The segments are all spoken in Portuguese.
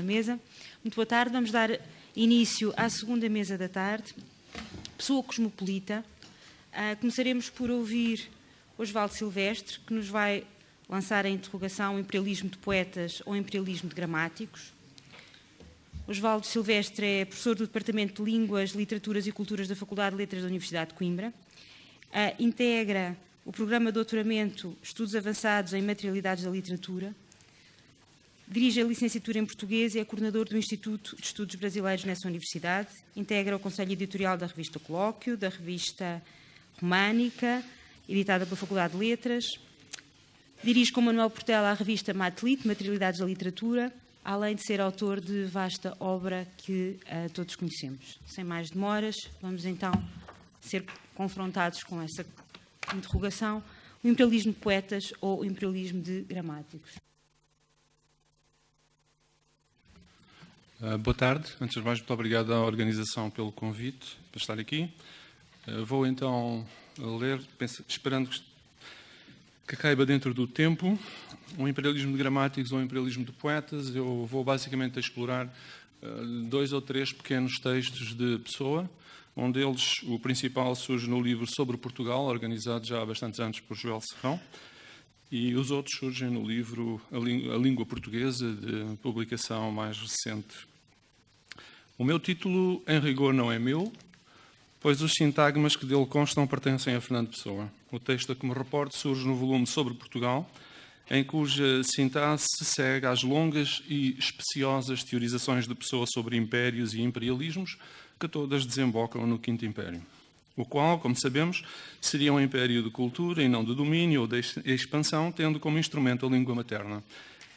mesa. Muito boa tarde. Vamos dar início à segunda mesa da tarde. Pessoa cosmopolita. Começaremos por ouvir Osvaldo Silvestre, que nos vai lançar a interrogação imperialismo de poetas ou imperialismo de gramáticos. Osvaldo Silvestre é professor do Departamento de Línguas, Literaturas e Culturas da Faculdade de Letras da Universidade de Coimbra. Integra o programa de doutoramento Estudos Avançados em Materialidades da Literatura. Dirige a licenciatura em Português e é coordenador do Instituto de Estudos Brasileiros nessa universidade. Integra o Conselho Editorial da revista Colóquio, da revista Românica, editada pela Faculdade de Letras. Dirige com Manuel Portela a revista Matlit, Materialidades da Literatura, além de ser autor de vasta obra que todos conhecemos. Sem mais demoras, vamos então ser confrontados com essa interrogação: o imperialismo de poetas ou o imperialismo de gramáticos? Boa tarde. Antes de mais, muito obrigado à organização pelo convite para estar aqui. Vou então ler, esperando que caiba dentro do tempo, o imperialismo de gramáticos ou o imperialismo de poetas. Eu vou basicamente explorar 2 ou 3 pequenos textos de Pessoa. Um deles, o principal, surge no livro Sobre Portugal, organizado já há bastantes anos por Joel Serrão, e os outros surgem no livro A Língua Portuguesa, de publicação mais recente. O meu título, em rigor, não é meu, pois os sintagmas que dele constam pertencem a Fernando Pessoa. O texto a que me reporto surge no volume Sobre Portugal, em cuja sintaxe se segue às longas e especiosas teorizações de Pessoa sobre impérios e imperialismos, que todas desembocam no Quinto Império, o qual, como sabemos, seria um império de cultura e não de domínio ou de expansão, tendo como instrumento a língua materna.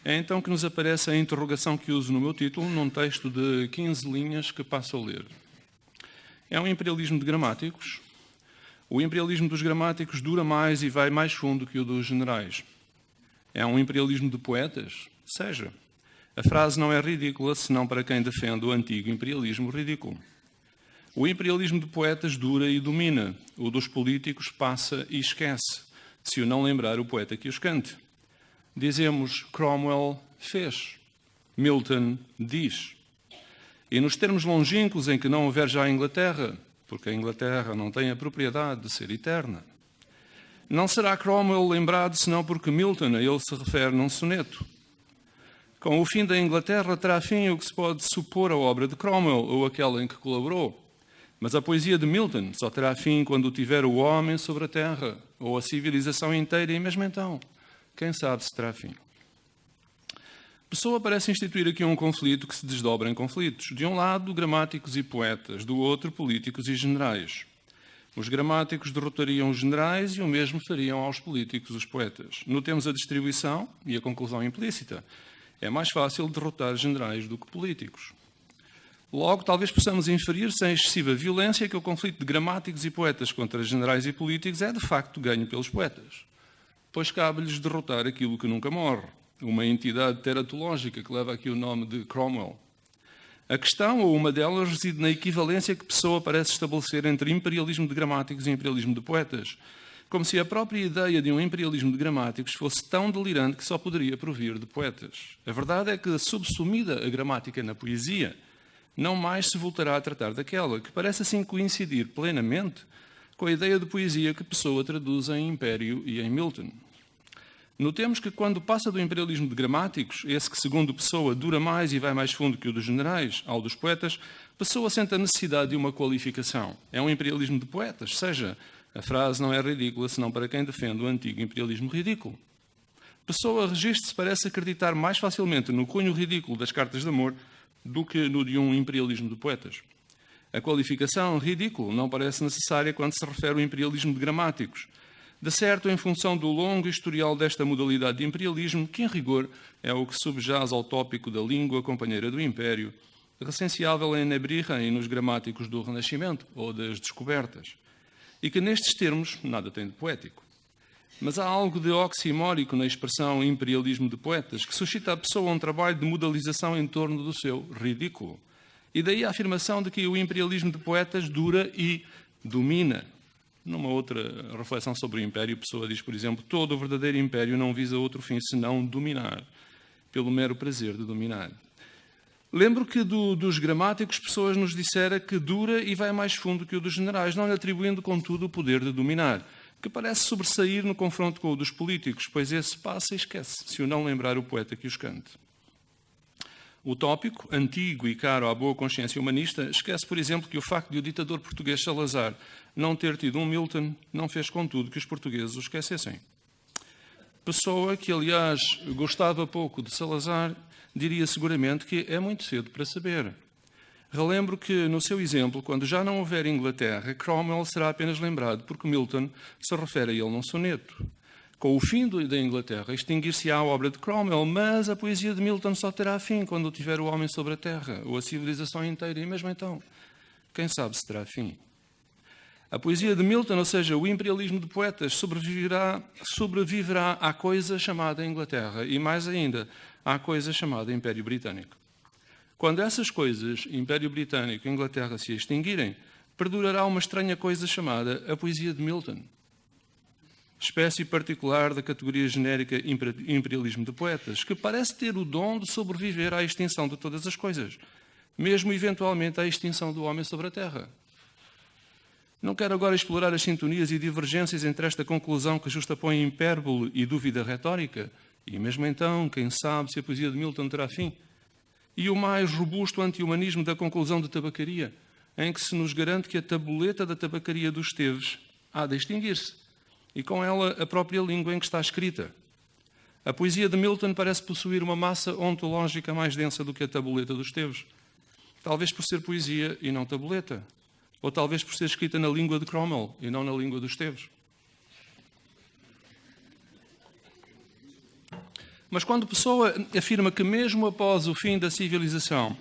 É então que nos aparece a interrogação que uso no meu título, num texto de 15 linhas que passo a ler. É um imperialismo de gramáticos. O imperialismo dos gramáticos dura mais e vai mais fundo que o dos generais. É um imperialismo de poetas? Seja. A frase não é ridícula, senão para quem defende o antigo imperialismo ridículo. O imperialismo de poetas dura e domina. O dos políticos passa e esquece, se o não lembrar o poeta que os cante. Dizemos, Cromwell fez. Milton diz. E nos termos longínquos em que não houver já a Inglaterra, porque a Inglaterra não tem a propriedade de ser eterna, não será Cromwell lembrado senão porque Milton a ele se refere num soneto. Com o fim da Inglaterra terá fim o que se pode supor a obra de Cromwell ou aquela em que colaborou. Mas a poesia de Milton só terá fim quando tiver o homem sobre a terra, ou a civilização inteira, e mesmo então, quem sabe se terá fim. Pessoa parece instituir aqui um conflito que se desdobra em conflitos. De um lado, gramáticos e poetas, do outro, políticos e generais. Os gramáticos derrotariam os generais e o mesmo fariam aos políticos os poetas. Notemos a distribuição e a conclusão implícita. É mais fácil derrotar generais do que políticos. Logo, talvez possamos inferir, sem excessiva violência, que o conflito de gramáticos e poetas contra generais e políticos é, de facto, ganho pelos poetas, pois cabe-lhes derrotar aquilo que nunca morre, uma entidade teratológica que leva aqui o nome de Cromwell. A questão, ou uma delas, reside na equivalência que Pessoa parece estabelecer entre imperialismo de gramáticos e imperialismo de poetas, como se a própria ideia de um imperialismo de gramáticos fosse tão delirante que só poderia provir de poetas. A verdade é que, subsumida a gramática na poesia, não mais se voltará a tratar daquela, que parece assim coincidir plenamente com a ideia de poesia que Pessoa traduz em Império e em Milton. Notemos que quando passa do imperialismo de gramáticos, esse que segundo Pessoa dura mais e vai mais fundo que o dos generais, ao dos poetas, Pessoa sente a necessidade de uma qualificação. É um imperialismo de poetas, seja, a frase não é ridícula senão para quem defende o antigo imperialismo ridículo. Pessoa registra-se parece acreditar mais facilmente no cunho ridículo das cartas de amor do que no de um imperialismo de poetas. A qualificação ridículo não parece necessária quando se refere ao imperialismo de gramáticos, de certo em função do longo historial desta modalidade de imperialismo, que em rigor é o que subjaz ao tópico da língua companheira do império, recenseável em Nebrija e nos gramáticos do Renascimento ou das descobertas, e que nestes termos nada tem de poético. Mas há algo de oximórico na expressão imperialismo de poetas, que suscita a Pessoa um trabalho de modalização em torno do seu ridículo. E daí a afirmação de que o imperialismo de poetas dura e domina. Numa outra reflexão sobre o império, Pessoa diz, por exemplo, todo o verdadeiro império não visa outro fim senão dominar, pelo mero prazer de dominar. Lembro que dos gramáticos pessoas nos dissera que dura e vai mais fundo que o dos generais, não lhe atribuindo, contudo, o poder de dominar, que parece sobressair no confronto com o dos políticos, pois esse passa e esquece, se o não lembrar o poeta que os cante. O tópico, antigo e caro à boa consciência humanista, esquece, por exemplo, que o facto de o ditador português Salazar não ter tido um Milton não fez, contudo, que os portugueses o esquecessem. Pessoa que, aliás, gostava pouco de Salazar, diria seguramente que é muito cedo para saber. Relembro que, no seu exemplo, quando já não houver Inglaterra, Cromwell será apenas lembrado porque Milton se refere a ele num soneto. Com o fim da Inglaterra, extinguir-se-á a obra de Cromwell, mas a poesia de Milton só terá fim quando tiver o homem sobre a terra, ou a civilização inteira, e mesmo então, quem sabe se terá fim. A poesia de Milton, ou seja, o imperialismo de poetas, sobreviverá à coisa chamada Inglaterra, e mais ainda, à coisa chamada Império Britânico. Quando essas coisas, Império Britânico e Inglaterra, se extinguirem, perdurará uma estranha coisa chamada a poesia de Milton. Espécie particular da categoria genérica imperialismo de poetas, que parece ter o dom de sobreviver à extinção de todas as coisas, mesmo eventualmente à extinção do homem sobre a Terra. Não quero agora explorar as sintonias e divergências entre esta conclusão que justapõe hipérbole e dúvida retórica, e mesmo então, quem sabe se a poesia de Milton terá fim, e o mais robusto anti-humanismo da conclusão de tabacaria, em que se nos garante que a tabuleta da tabacaria dos Esteves há de extinguir-se, e com ela a própria língua em que está escrita. A poesia de Milton parece possuir uma massa ontológica mais densa do que a tabuleta dos Esteves. Talvez por ser poesia e não tabuleta. Ou talvez por ser escrita na língua de Cromwell e não na língua dos Esteves. Mas quando Pessoa afirma que mesmo após o fim da civilização,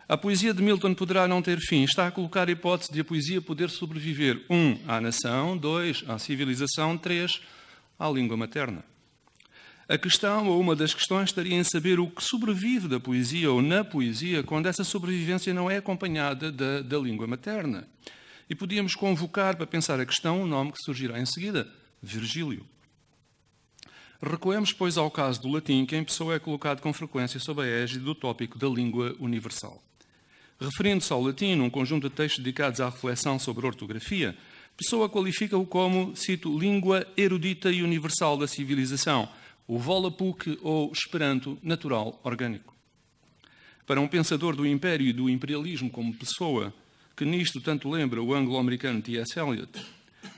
a poesia de Milton poderá não ter fim, está a colocar a hipótese de a poesia poder sobreviver, 1, à nação, 2, à civilização, 3, à língua materna. A questão, ou uma das questões, estaria em saber o que sobrevive da poesia ou na poesia quando essa sobrevivência não é acompanhada da língua materna. E podíamos convocar para pensar a questão um nome que surgirá em seguida, Virgílio. Recuemos, pois, ao caso do latim, que em Pessoa é colocado com frequência sob a égide do tópico da língua universal. Referindo-se ao latim, num conjunto de textos dedicados à reflexão sobre ortografia, Pessoa qualifica-o como, cito, língua erudita e universal da civilização, o Volapük ou Esperanto natural orgânico. Para um pensador do Império e do imperialismo como Pessoa, que nisto tanto lembra o anglo-americano T.S. Eliot,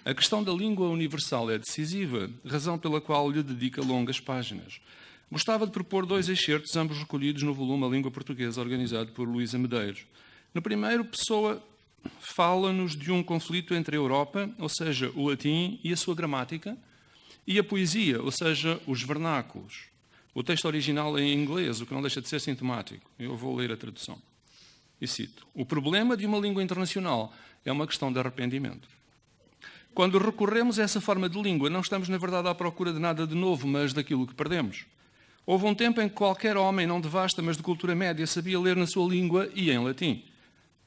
a questão da língua universal é decisiva, razão pela qual lhe dedica longas páginas. Gostava de propor 2 excertos, ambos recolhidos no volume A Língua Portuguesa, organizado por Luísa Medeiros. No primeiro, Pessoa fala-nos de um conflito entre a Europa, ou seja, o latim e a sua gramática, e a poesia, ou seja, os vernáculos. O texto original é em inglês, o que não deixa de ser sintomático. Eu vou ler a tradução. E cito: o problema de uma língua internacional é uma questão de arrependimento. Quando recorremos a essa forma de língua, não estamos, na verdade, à procura de nada de novo, mas daquilo que perdemos. Houve um tempo em que qualquer homem, não de vasta, mas de cultura média, sabia ler na sua língua e em latim.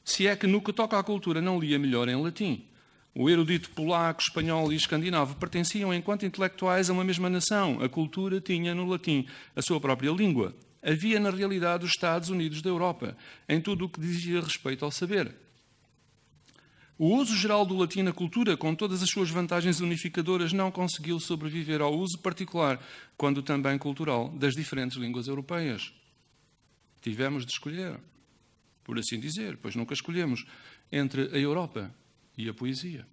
Se é que no que toca à cultura não lia melhor em latim. O erudito polaco, espanhol e escandinavo pertenciam, enquanto intelectuais, a uma mesma nação. A cultura tinha no latim a sua própria língua. Havia, na realidade, os Estados Unidos da Europa, em tudo o que dizia respeito ao saber. O uso geral do latim na cultura, com todas as suas vantagens unificadoras, não conseguiu sobreviver ao uso particular, quando também cultural, das diferentes línguas europeias. Tivemos de escolher, por assim dizer, pois nunca escolhemos, entre a Europa e a poesia.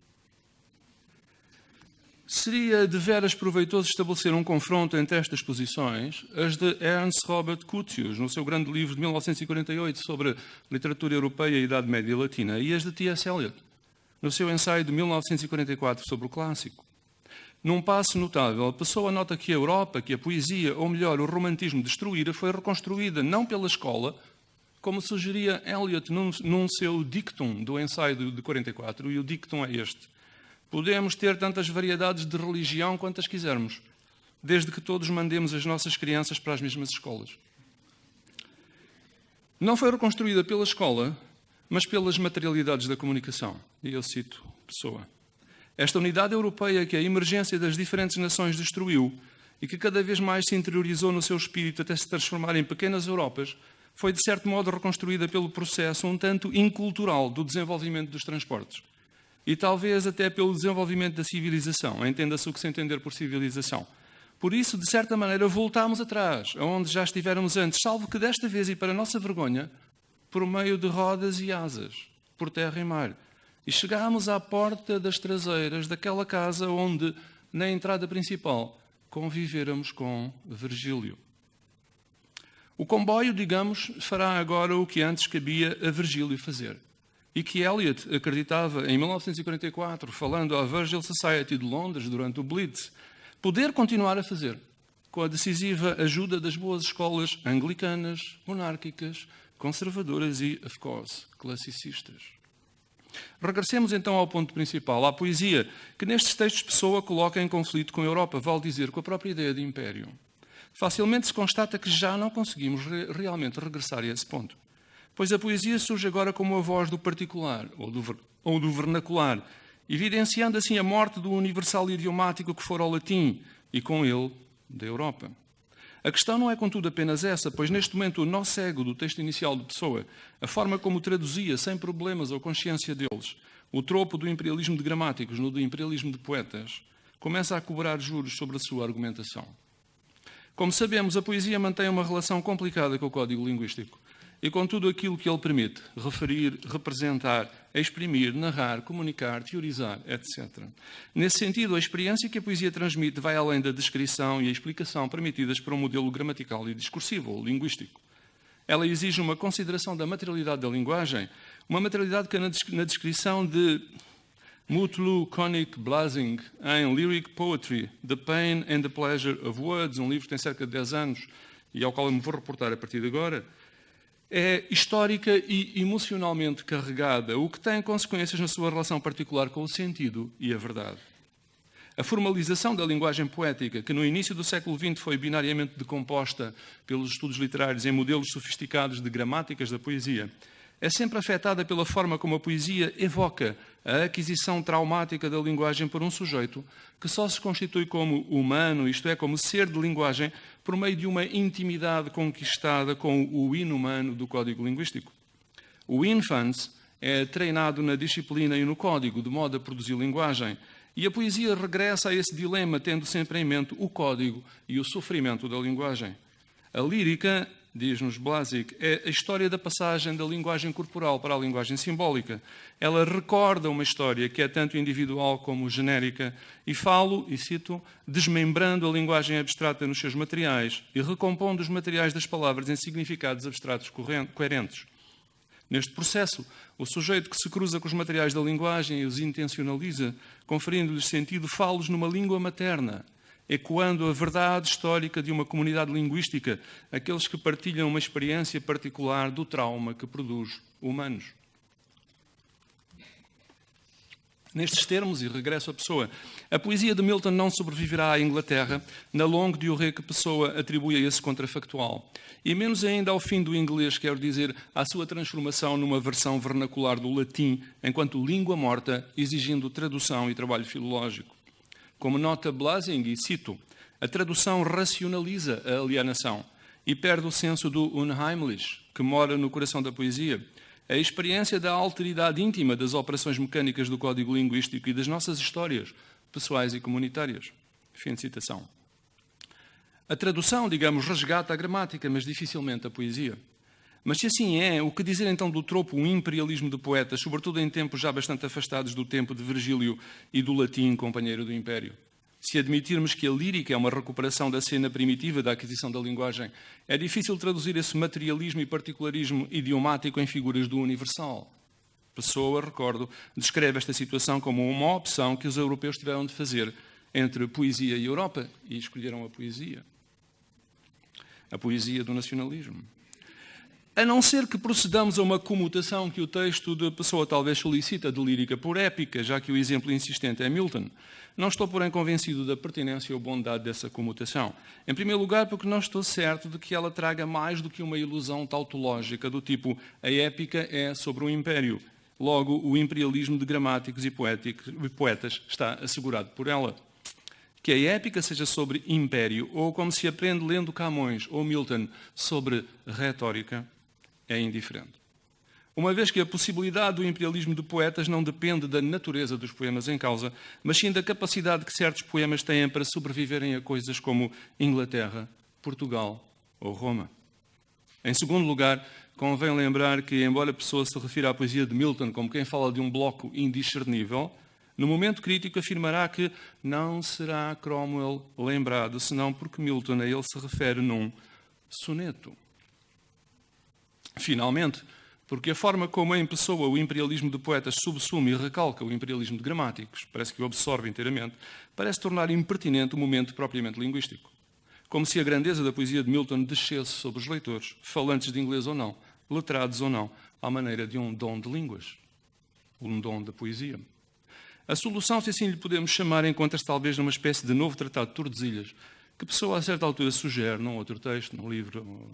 Seria de veras proveitoso estabelecer um confronto entre estas posições, as de Ernst Robert Curtius, no seu grande livro de 1948 sobre literatura europeia e Idade Média Latina, e as de T.S. Eliot, no seu ensaio de 1944 sobre o clássico. Num passo notável, a Pessoa nota que a Europa, que a poesia, ou melhor, o romantismo destruíra, foi reconstruída não pela escola, como sugeria Eliot num seu dictum do ensaio de 44, e o dictum é este: podemos ter tantas variedades de religião quantas quisermos, desde que todos mandemos as nossas crianças para as mesmas escolas. Não foi reconstruída pela escola, mas pelas materialidades da comunicação. E eu cito Pessoa. Esta unidade europeia que a emergência das diferentes nações destruiu e que cada vez mais se interiorizou no seu espírito até se transformar em pequenas Europas, foi de certo modo reconstruída pelo processo um tanto incultural do desenvolvimento dos transportes. E talvez até pelo desenvolvimento da civilização, entenda-se o que se entender por civilização. Por isso, de certa maneira, voltámos atrás, aonde já estivéramos antes, salvo que desta vez, e para a nossa vergonha, por meio de rodas e asas, por terra e mar. E chegámos à porta das traseiras daquela casa onde, na entrada principal, convivéramos com Virgílio. O comboio, digamos, fará agora o que antes cabia a Virgílio fazer. E que Eliot acreditava em 1944, falando à Virgil Society de Londres durante o Blitz, poder continuar a fazer, com a decisiva ajuda das boas escolas anglicanas, monárquicas, conservadoras e, of course, classicistas. Regressemos então ao ponto principal, à poesia, que nestes textos Pessoa coloca em conflito com a Europa, vale dizer, com a própria ideia de império. Facilmente se constata que já não conseguimos realmente regressar a esse ponto, pois a poesia surge agora como a voz do particular, ou do vernacular, evidenciando assim a morte do universal idiomático que fora o latim, e com ele, da Europa. A questão não é, contudo, apenas essa, pois neste momento o nó cego do texto inicial de Pessoa, a forma como traduzia, sem problemas ou consciência deles, o tropo do imperialismo de gramáticos no do imperialismo de poetas, começa a cobrar juros sobre a sua argumentação. Como sabemos, a poesia mantém uma relação complicada com o código linguístico e com tudo aquilo que ele permite, referir, representar, exprimir, narrar, comunicar, teorizar, etc. Nesse sentido, a experiência que a poesia transmite vai além da descrição e a explicação permitidas por um modelo gramatical e discursivo, ou linguístico. Ela exige uma consideração da materialidade da linguagem, uma materialidade que na descrição de Mutlu Konik Blasing, em Lyric Poetry, The Pain and the Pleasure of Words, um livro que tem cerca de 10 anos e ao qual eu me vou reportar a partir de agora, é histórica e emocionalmente carregada, o que tem consequências na sua relação particular com o sentido e a verdade. A formalização da linguagem poética, que no início do século XX foi binariamente decomposta pelos estudos literários em modelos sofisticados de gramáticas da poesia, é sempre afetada pela forma como a poesia evoca a aquisição traumática da linguagem por um sujeito que só se constitui como humano, isto é, como ser de linguagem, por meio de uma intimidade conquistada com o inumano do código linguístico. O infans é treinado na disciplina e no código, de modo a produzir linguagem, e a poesia regressa a esse dilema, tendo sempre em mente o código e o sofrimento da linguagem. A lírica, diz-nos Blasik, é a história da passagem da linguagem corporal para a linguagem simbólica. Ela recorda uma história que é tanto individual como genérica e falo, e cito, desmembrando a linguagem abstrata nos seus materiais e recompondo os materiais das palavras em significados abstratos coerentes. Neste processo, o sujeito que se cruza com os materiais da linguagem e os intencionaliza, conferindo-lhes sentido, fala-os numa língua materna, ecoando a verdade histórica de uma comunidade linguística, aqueles que partilham uma experiência particular do trauma que produz humanos. Nestes termos, e regresso à Pessoa, a poesia de Milton não sobreviverá à Inglaterra na longue durée que Pessoa atribui a esse contrafactual, e menos ainda ao fim do inglês, quero dizer, à sua transformação numa versão vernacular do latim, enquanto língua morta, exigindo tradução e trabalho filológico. Como nota Blasing, e cito, a tradução racionaliza a alienação e perde o senso do unheimlich, que mora no coração da poesia, a experiência da alteridade íntima das operações mecânicas do código linguístico e das nossas histórias pessoais e comunitárias. Fim de citação. A tradução, digamos, resgata a gramática, mas dificilmente a poesia. Mas se assim é, o que dizer então do tropo o imperialismo de poetas, sobretudo em tempos já bastante afastados do tempo de Virgílio e do latim companheiro do império? Se admitirmos que a lírica é uma recuperação da cena primitiva da aquisição da linguagem, é difícil traduzir esse materialismo e particularismo idiomático em figuras do universal. Pessoa, recordo, descreve esta situação como uma opção que os europeus tiveram de fazer entre poesia e Europa, e escolheram a poesia do nacionalismo. A não ser que procedamos a uma comutação que o texto de Pessoa talvez solicita de lírica por épica, já que o exemplo insistente é Milton. Não estou, porém, convencido da pertinência ou bondade dessa comutação. Em primeiro lugar, porque não estou certo de que ela traga mais do que uma ilusão tautológica do tipo a épica é sobre o império. Logo, o imperialismo de gramáticos e poetas está assegurado por ela. Que a épica seja sobre império, ou como se aprende lendo Camões ou Milton, sobre retórica, é indiferente. Uma vez que a possibilidade do imperialismo de poetas não depende da natureza dos poemas em causa, mas sim da capacidade que certos poemas têm para sobreviverem a coisas como Inglaterra, Portugal ou Roma. Em segundo lugar, convém lembrar que, embora a pessoa se refira à poesia de Milton como quem fala de um bloco indiscernível, no momento crítico afirmará que não será Cromwell lembrado, senão porque Milton a ele se refere num soneto. Finalmente, porque a forma como em pessoa o imperialismo de poetas subsume e recalca o imperialismo de gramáticos, parece que o absorve inteiramente, parece tornar impertinente o momento propriamente linguístico. Como se a grandeza da poesia de Milton descesse sobre os leitores, falantes de inglês ou não, letrados ou não, à maneira de um dom de línguas, um dom da poesia. A solução, se assim lhe podemos chamar, encontra-se talvez numa espécie de novo tratado de Tordesilhas, que Pessoa a certa altura sugere, num outro texto, num livro,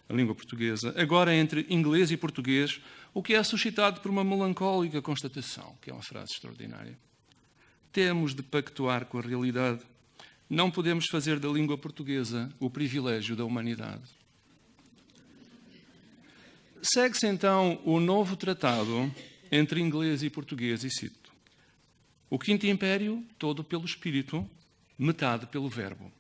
a língua portuguesa, agora entre inglês e português, o que é suscitado por uma melancólica constatação, que é uma frase extraordinária. Temos de pactuar com a realidade. Não podemos fazer da língua portuguesa o privilégio da humanidade. Segue-se então o novo tratado entre inglês e português, e cito: o Quinto Império, todo pelo espírito, metade pelo verbo.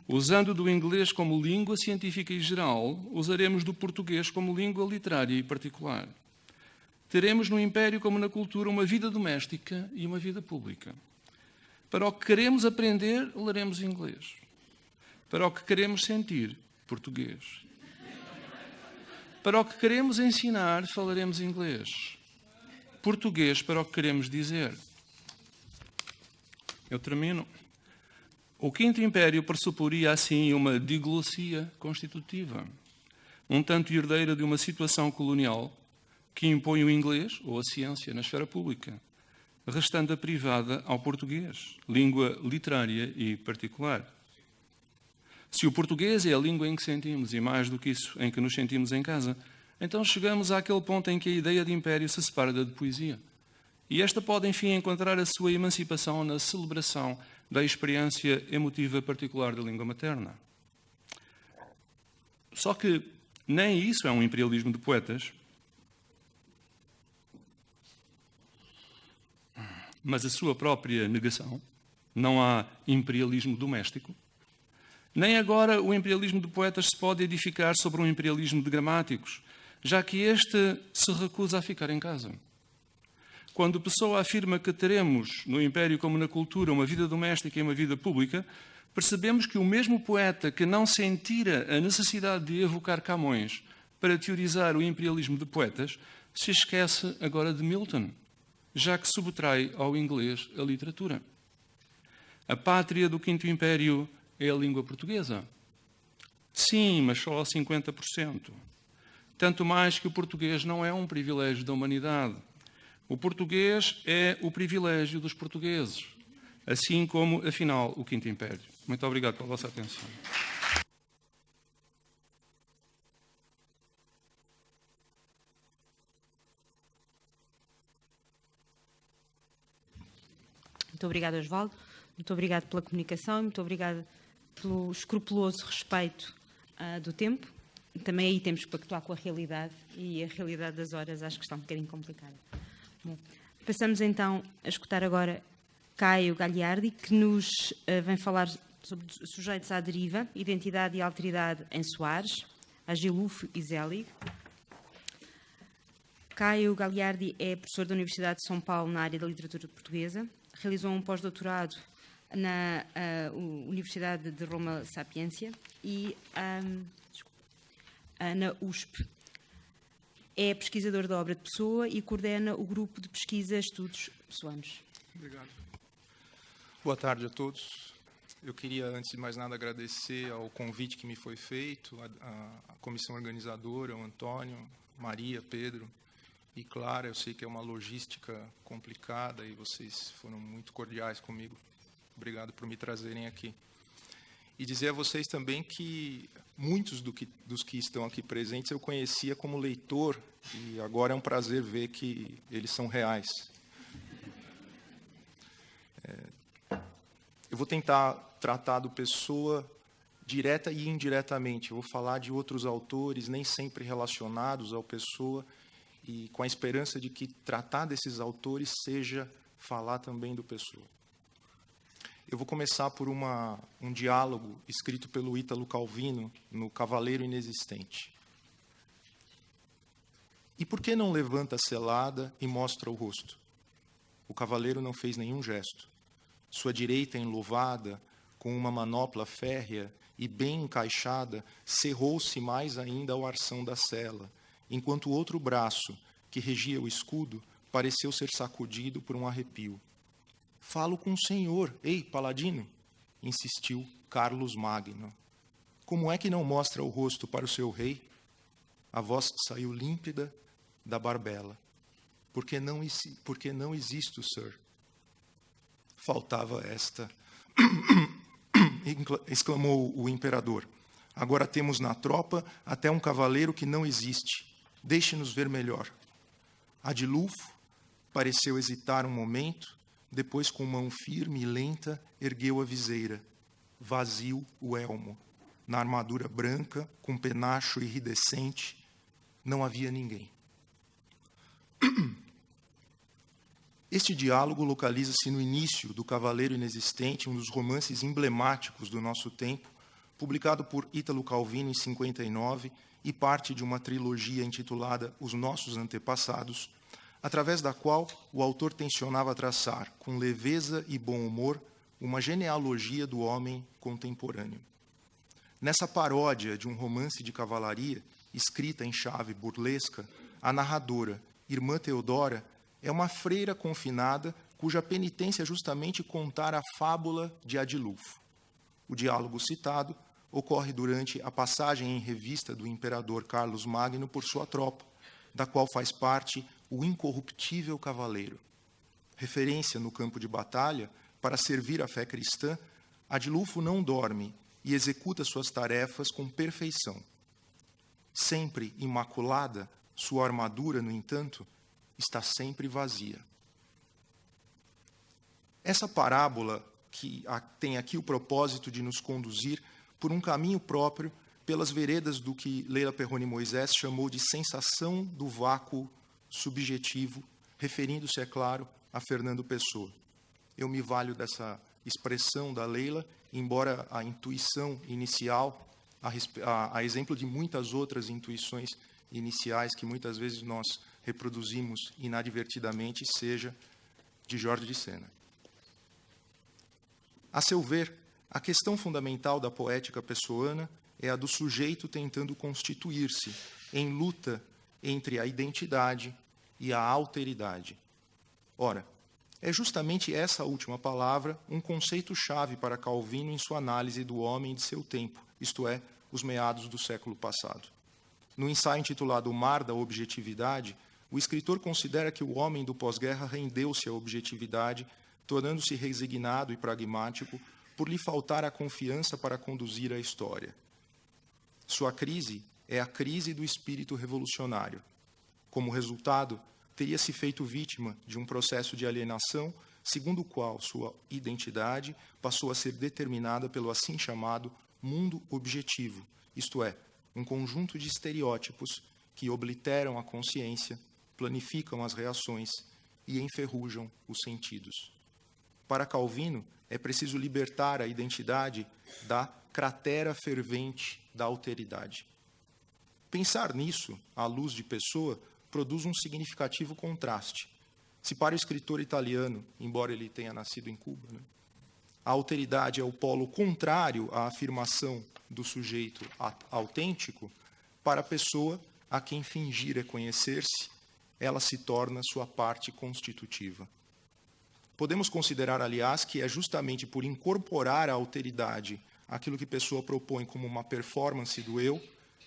Usando do inglês como língua científica e geral, usaremos do português como língua literária e particular. Teremos no Império, como na cultura, uma vida doméstica e uma vida pública. Para o que queremos aprender, leremos inglês. Para o que queremos sentir, português. Para o que queremos ensinar, falaremos inglês. Português para o que queremos dizer. Eu termino. O Quinto Império pressuporia, assim, uma diglossia constitutiva, um tanto herdeira de uma situação colonial que impõe o inglês ou a ciência na esfera pública, restando a privada ao português, língua literária e particular. Se o português é a língua em que sentimos, e mais do que isso, em que nos sentimos em casa, então chegamos àquele ponto em que a ideia de império se separa da de poesia. E esta pode, enfim, encontrar a sua emancipação na celebração da experiência emotiva particular da língua materna. Só que nem isso é um imperialismo de poetas, mas a sua própria negação. Não há imperialismo doméstico. Nem agora o imperialismo de poetas se pode edificar sobre um imperialismo de gramáticos, já que este se recusa a ficar em casa. Quando Pessoa afirma que teremos, no Império como na cultura, uma vida doméstica e uma vida pública, percebemos que o mesmo poeta que não sentira a necessidade de evocar Camões para teorizar o imperialismo de poetas, se esquece agora de Milton, já que subtrai ao inglês a literatura. A pátria do Quinto Império é a língua portuguesa. Sim, mas só a 50%. Tanto mais que o português não é um privilégio da humanidade. O português é o privilégio dos portugueses, assim como, afinal, o Quinto Império. Muito obrigado pela vossa atenção. Muito obrigada, Osvaldo. Muito obrigado pela comunicação e muito obrigada pelo escrupuloso respeito do tempo. Também aí temos que pactuar com a realidade e a realidade das horas acho que está um bocadinho complicada. Bom, passamos então a escutar agora Caio Gagliardi, que nos vem falar sobre sujeitos à deriva, identidade e alteridade em Soares, Agilufo e Zelig. Caio Gagliardi é professor da Universidade de São Paulo na área da literatura portuguesa. Realizou um pós-doutorado na Universidade de Roma Sapienza e na USP. É pesquisador da obra de Pessoa e coordena o grupo de pesquisa Estudos Pessoanos. Obrigado. Boa tarde a todos. Eu queria, antes de mais nada, agradecer ao convite que me foi feito, à comissão organizadora, ao Antônio, Maria, Pedro e Clara. Eu sei que é uma logística complicada e vocês foram muito cordiais comigo. Obrigado por me trazerem aqui. E dizer a vocês também que muitos dos que estão aqui presentes eu conhecia como leitor e agora é um prazer ver que eles são reais. Eu vou tentar tratar do Pessoa direta e indiretamente. Eu vou falar de outros autores, nem sempre relacionados ao Pessoa, e com a esperança de que tratar desses autores seja falar também do Pessoa. Eu vou começar por um diálogo escrito pelo Ítalo Calvino no Cavaleiro Inexistente. E por que não levanta a selada e mostra o rosto? O cavaleiro não fez nenhum gesto. Sua direita enluvada, com uma manopla férrea e bem encaixada, cerrou-se mais ainda ao arção da sela, enquanto o outro braço, que regia o escudo, pareceu ser sacudido por um arrepio. Falo com o senhor, ei, paladino, insistiu Carlos Magno. Como é que não mostra o rosto para o seu rei? A voz saiu límpida da barbela. Por que não existo, sir? Faltava esta, exclamou o imperador. Agora temos na tropa até um cavaleiro que não existe. Deixe-nos ver melhor. Adilulfo pareceu hesitar um momento, depois, com mão firme e lenta, ergueu a viseira. Vazio o elmo. Na armadura branca, com penacho iridescente, não havia ninguém. Este diálogo localiza-se no início do Cavaleiro Inexistente, um dos romances emblemáticos do nosso tempo, publicado por Ítalo Calvino em 59 e parte de uma trilogia intitulada Os Nossos Antepassados, através da qual o autor tensionava traçar, com leveza e bom humor, uma genealogia do homem contemporâneo. Nessa paródia de um romance de cavalaria, escrita em chave burlesca, a narradora, Irmã Teodora, é uma freira confinada cuja penitência é justamente contar a fábula de Adilulfo. O diálogo citado ocorre durante a passagem em revista do imperador Carlos Magno por sua tropa, da qual faz parte o incorruptível cavaleiro. Referência no campo de batalha, para servir a fé cristã, Adilulfo não dorme e executa suas tarefas com perfeição. Sempre imaculada, sua armadura, no entanto, está sempre vazia. Essa parábola que tem aqui o propósito de nos conduzir por um caminho próprio pelas veredas do que Leila Perrone Moisés chamou de sensação do vácuo subjetivo, referindo-se, é claro, a Fernando Pessoa. Eu me valho dessa expressão da Leila, embora a intuição inicial, a exemplo de muitas outras intuições iniciais que muitas vezes nós reproduzimos inadvertidamente, seja de Jorge de Sena. A seu ver, a questão fundamental da poética pessoana é a do sujeito tentando constituir-se em luta entre a identidade e a alteridade. Ora, é justamente essa última palavra um conceito-chave para Calvino em sua análise do homem de seu tempo, isto é, os meados do século passado. No ensaio intitulado O Mar da Objetividade, o escritor considera que o homem do pós-guerra rendeu-se à objetividade, tornando-se resignado e pragmático por lhe faltar a confiança para conduzir a história. Sua crise é a crise do espírito revolucionário. Como resultado, teria se feito vítima de um processo de alienação, segundo o qual sua identidade passou a ser determinada pelo assim chamado mundo objetivo, isto é, um conjunto de estereótipos que obliteram a consciência, planificam as reações e enferrujam os sentidos. Para Calvino, é preciso libertar a identidade da cratera fervente da alteridade. Pensar nisso, à luz de Pessoa, produz um significativo contraste. Se para o escritor italiano, embora ele tenha nascido em Cuba, a alteridade é o polo contrário à afirmação do sujeito autêntico, para a Pessoa, a quem fingir é conhecer-se, ela se torna sua parte constitutiva. Podemos considerar, aliás, que é justamente por incorporar a alteridade aquilo que Pessoa propõe como uma performance do eu,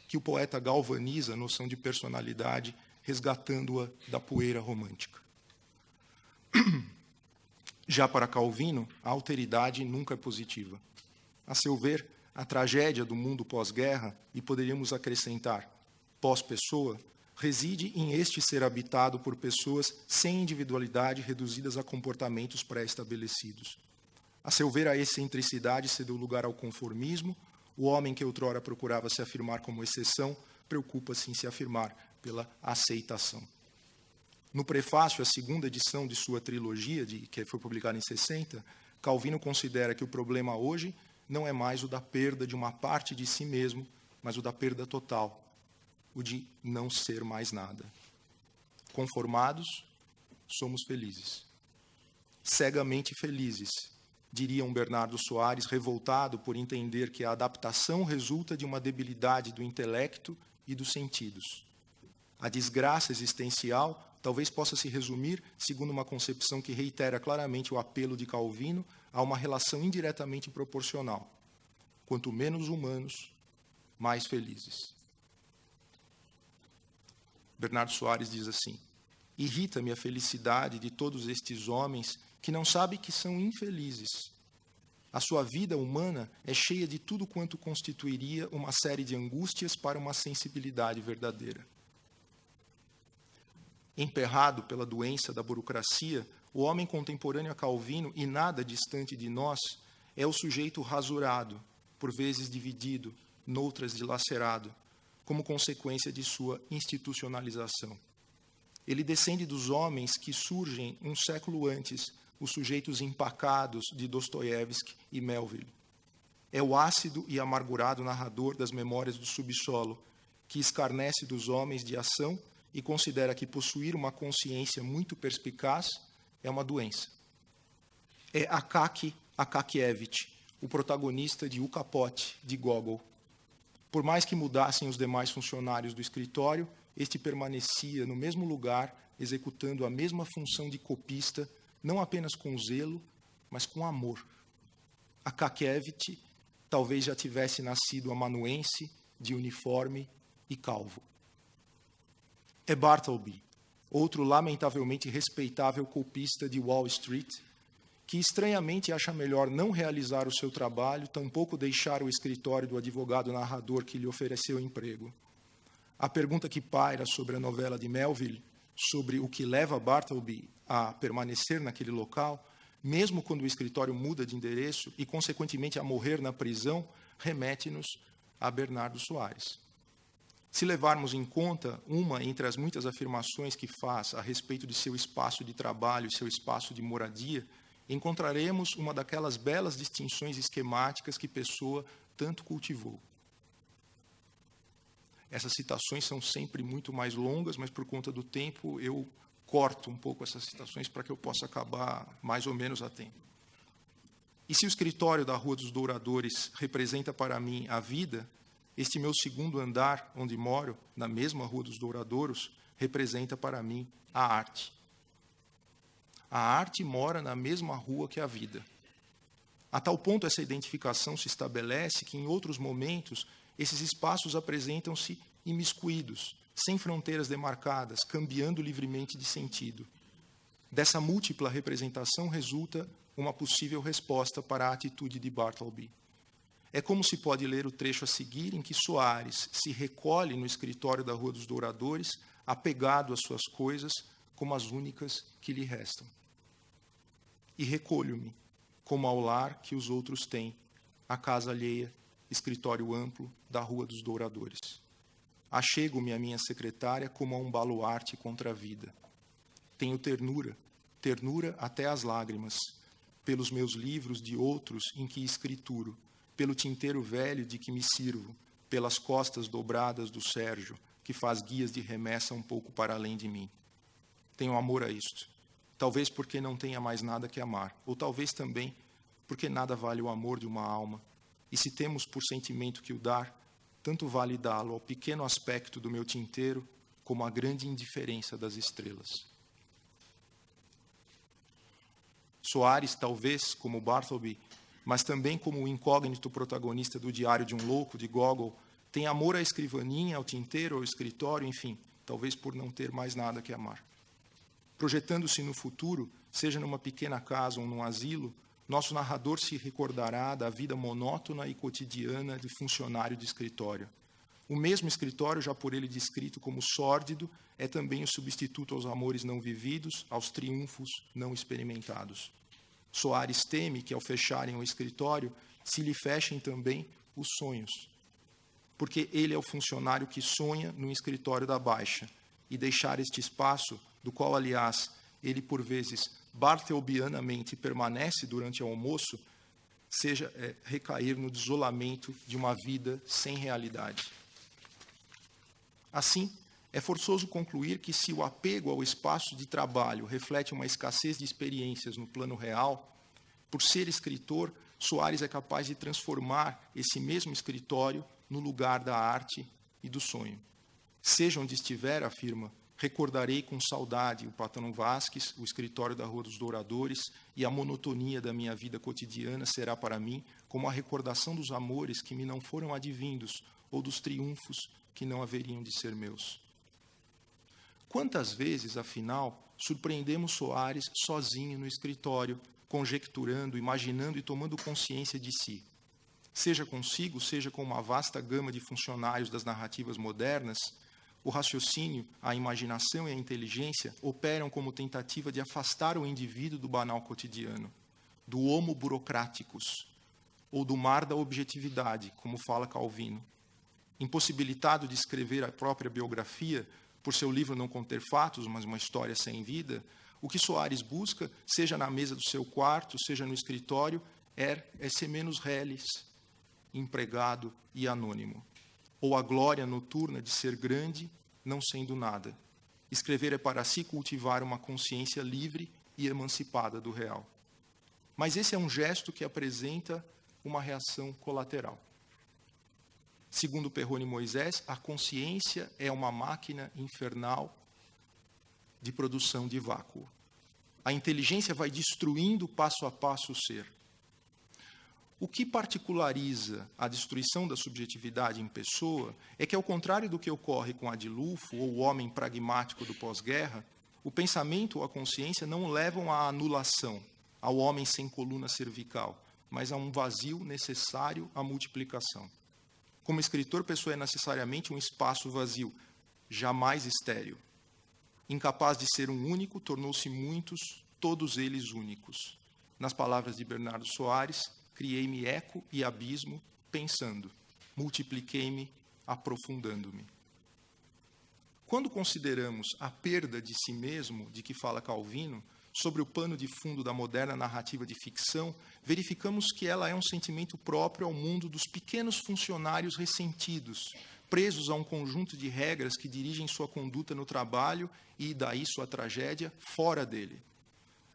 que o poeta galvaniza a noção de personalidade, resgatando-a da poeira romântica. Já para Calvino, a alteridade nunca é positiva. A seu ver, a tragédia do mundo pós-guerra, e poderíamos acrescentar pós-Pessoa, reside em este ser habitado por pessoas sem individualidade, reduzidas a comportamentos pré-estabelecidos. A seu ver, a excentricidade cedeu lugar ao conformismo, O homem que outrora procurava se afirmar como exceção, preocupa-se em se afirmar pela aceitação. No prefácio à segunda edição de sua trilogia, que foi publicada em 60, Calvino considera que o problema hoje não é mais o da perda de uma parte de si mesmo, mas o da perda total, o de não ser mais nada. Conformados, somos felizes. Cegamente felizes, diria um Bernardo Soares, revoltado por entender que a adaptação resulta de uma debilidade do intelecto e dos sentidos. A desgraça existencial talvez possa se resumir, segundo uma concepção que reitera claramente o apelo de Calvino, a uma relação indiretamente proporcional. Quanto menos humanos, mais felizes. Bernardo Soares diz assim: irrita-me a felicidade de todos estes homens que não sabem que são infelizes. A sua vida humana é cheia de tudo quanto constituiria uma série de angústias para uma sensibilidade verdadeira. Emperrado pela doença da burocracia, o homem contemporâneo a Calvino, e nada distante de nós, é o sujeito rasurado, por vezes dividido, noutras dilacerado, como consequência de sua institucionalização. Ele descende dos homens que surgem um século antes, os sujeitos empacados de Dostoiévski e Melville. É o ácido e amargurado narrador das Memórias do Subsolo, que escarnece dos homens de ação e considera que possuir uma consciência muito perspicaz é uma doença. É Akaki Akakievich, o protagonista de O Capote, de Gogol. Por mais que mudassem os demais funcionários do escritório, este permanecia no mesmo lugar, executando a mesma função de copista, não apenas com zelo, mas com amor. Akakievich talvez já tivesse nascido amanuense, de uniforme e calvo. É Bartleby, outro lamentavelmente respeitável copista de Wall Street, que estranhamente acha melhor não realizar o seu trabalho, tampouco deixar o escritório do advogado narrador que lhe ofereceu emprego. A pergunta que paira sobre a novela de Melville, sobre o que leva Bartleby a permanecer naquele local, mesmo quando o escritório muda de endereço e, consequentemente, a morrer na prisão, remete-nos a Bernardo Soares. Se levarmos em conta uma entre as muitas afirmações que faz a respeito de seu espaço de trabalho e seu espaço de moradia, encontraremos uma daquelas belas distinções esquemáticas que Pessoa tanto cultivou. Essas citações são sempre muito mais longas, mas por conta do tempo eu corto um pouco essas citações para que eu possa acabar mais ou menos a tempo. E se o escritório da Rua dos Douradores representa para mim a vida, este meu segundo andar, onde moro, na mesma Rua dos Douradouros, representa para mim a arte. A arte mora na mesma rua que a vida. A tal ponto essa identificação se estabelece que, em outros momentos, esses espaços apresentam-se imiscuídos, sem fronteiras demarcadas, cambiando livremente de sentido. Dessa múltipla representação resulta uma possível resposta para a atitude de Bartleby. É como se pode ler o trecho a seguir, em que Soares se recolhe no escritório da Rua dos Douradores, apegado às suas coisas, como as únicas que lhe restam. E recolho-me, como ao lar que os outros têm, a casa alheia, escritório amplo da Rua dos Douradores. Achego-me à minha secretária como a um baluarte contra a vida. Tenho ternura, ternura até as lágrimas, pelos meus livros de outros em que escrituro, pelo tinteiro velho de que me sirvo, pelas costas dobradas do Sérgio, que faz guias de remessa um pouco para além de mim. Tenho amor a isto. Talvez porque não tenha mais nada que amar, ou talvez também porque nada vale o amor de uma alma. E se temos por sentimento que o dar, tanto vale dá-lo ao pequeno aspecto do meu tinteiro, como à grande indiferença das estrelas. Soares, talvez, como Bartleby, mas também como o incógnito protagonista do Diário de um Louco, de Gogol, tem amor à escrivaninha, ao tinteiro, ao escritório, enfim, talvez por não ter mais nada que amar. Projetando-se no futuro, seja numa pequena casa ou num asilo, nosso narrador se recordará da vida monótona e cotidiana de funcionário de escritório. O mesmo escritório, já por ele descrito como sórdido, é também o substituto aos amores não vividos, aos triunfos não experimentados. Soares teme que, ao fecharem o escritório, se lhe fechem também os sonhos. Porque ele é o funcionário que sonha no escritório da Baixa, e deixar este espaço, do qual, aliás, ele, por vezes, barthelbianamente permanece durante o almoço, seja recair no desolamento de uma vida sem realidade. Assim, é forçoso concluir que, se o apego ao espaço de trabalho reflete uma escassez de experiências no plano real, por ser escritor, Soares é capaz de transformar esse mesmo escritório no lugar da arte e do sonho. Seja onde estiver, afirma, recordarei com saudade o Patrão Vasques, o escritório da Rua dos Douradores, e a monotonia da minha vida cotidiana será para mim como a recordação dos amores que me não foram advindos ou dos triunfos que não haveriam de ser meus. Quantas vezes, afinal, surpreendemos Soares sozinho no escritório, conjecturando, imaginando e tomando consciência de si? Seja consigo, seja com uma vasta gama de funcionários das narrativas modernas, o raciocínio, a imaginação e a inteligência operam como tentativa de afastar o indivíduo do banal cotidiano, do homo burocraticus, ou do mar da objetividade, como fala Calvino. Impossibilitado de escrever a própria biografia, por seu livro não conter fatos, mas uma história sem vida, o que Soares busca, seja na mesa do seu quarto, seja no escritório, é ser menos reles, empregado e anônimo. Ou a glória noturna de ser grande, não sendo nada. Escrever é para si cultivar uma consciência livre e emancipada do real. Mas esse é um gesto que apresenta uma reação colateral. Segundo Perrone Moisés, a consciência é uma máquina infernal de produção de vácuo. A inteligência vai destruindo passo a passo o ser. O que particulariza a destruição da subjetividade em pessoa é que, ao contrário do que ocorre com Adilulfo, ou o homem pragmático do pós-guerra, o pensamento ou a consciência não levam à anulação, ao homem sem coluna cervical, mas a um vazio necessário à multiplicação. Como escritor, Pessoa é necessariamente um espaço vazio, jamais estéril. Incapaz de ser um único, tornou-se muitos, todos eles únicos. Nas palavras de Bernardo Soares, criei-me eco e abismo pensando, multipliquei-me aprofundando-me. Quando consideramos a perda de si mesmo, de que fala Calvino, sobre o pano de fundo da moderna narrativa de ficção, verificamos que ela é um sentimento próprio ao mundo dos pequenos funcionários ressentidos, presos a um conjunto de regras que dirigem sua conduta no trabalho e, daí, sua tragédia, fora dele.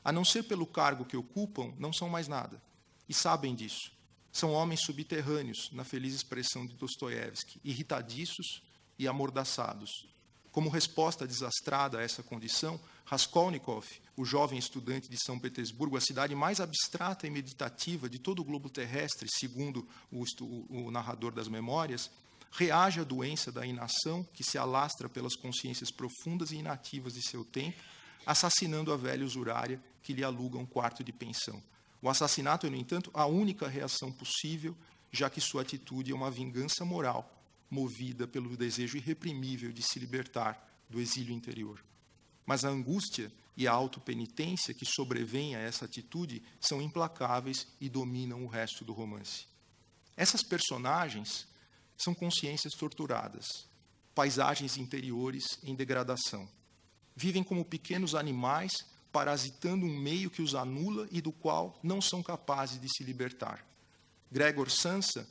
A não ser pelo cargo que ocupam, não são mais nada. E sabem disso. São homens subterrâneos, na feliz expressão de Dostoiévski, irritadiços e amordaçados. Como resposta desastrada a essa condição, Raskolnikov, o jovem estudante de São Petersburgo, a cidade mais abstrata e meditativa de todo o globo terrestre, segundo o narrador das memórias, reage à doença da inação que se alastra pelas consciências profundas e inativas de seu tempo, assassinando a velha usurária que lhe aluga um quarto de pensão. O assassinato é, no entanto, a única reação possível, já que sua atitude é uma vingança moral, movida pelo desejo irreprimível de se libertar do exílio interior. Mas a angústia e a autopenitência que sobrevêm a essa atitude são implacáveis e dominam o resto do romance. Essas personagens são consciências torturadas, paisagens interiores em degradação. Vivem como pequenos animais, parasitando um meio que os anula e do qual não são capazes de se libertar. Gregor Samsa,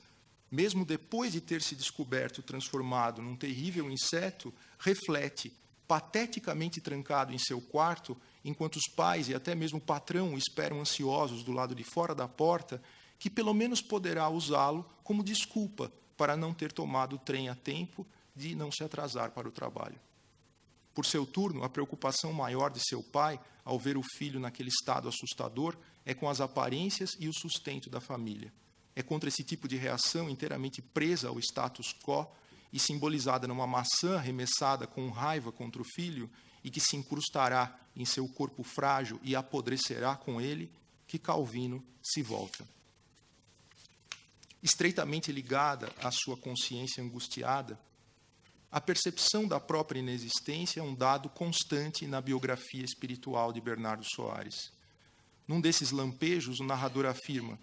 mesmo depois de ter se descoberto transformado num terrível inseto, reflete, pateticamente trancado em seu quarto, enquanto os pais e até mesmo o patrão o esperam ansiosos do lado de fora da porta, que pelo menos poderá usá-lo como desculpa para não ter tomado o trem a tempo de não se atrasar para o trabalho. Por seu turno, a preocupação maior de seu pai, ao ver o filho naquele estado assustador, é com as aparências e o sustento da família. É contra esse tipo de reação inteiramente presa ao status quo e simbolizada numa maçã arremessada com raiva contra o filho e que se incrustará em seu corpo frágil e apodrecerá com ele, que Calvino se volta. Estreitamente ligada à sua consciência angustiada, a percepção da própria inexistência é um dado constante na biografia espiritual de Bernardo Soares. Num desses lampejos, o narrador afirma: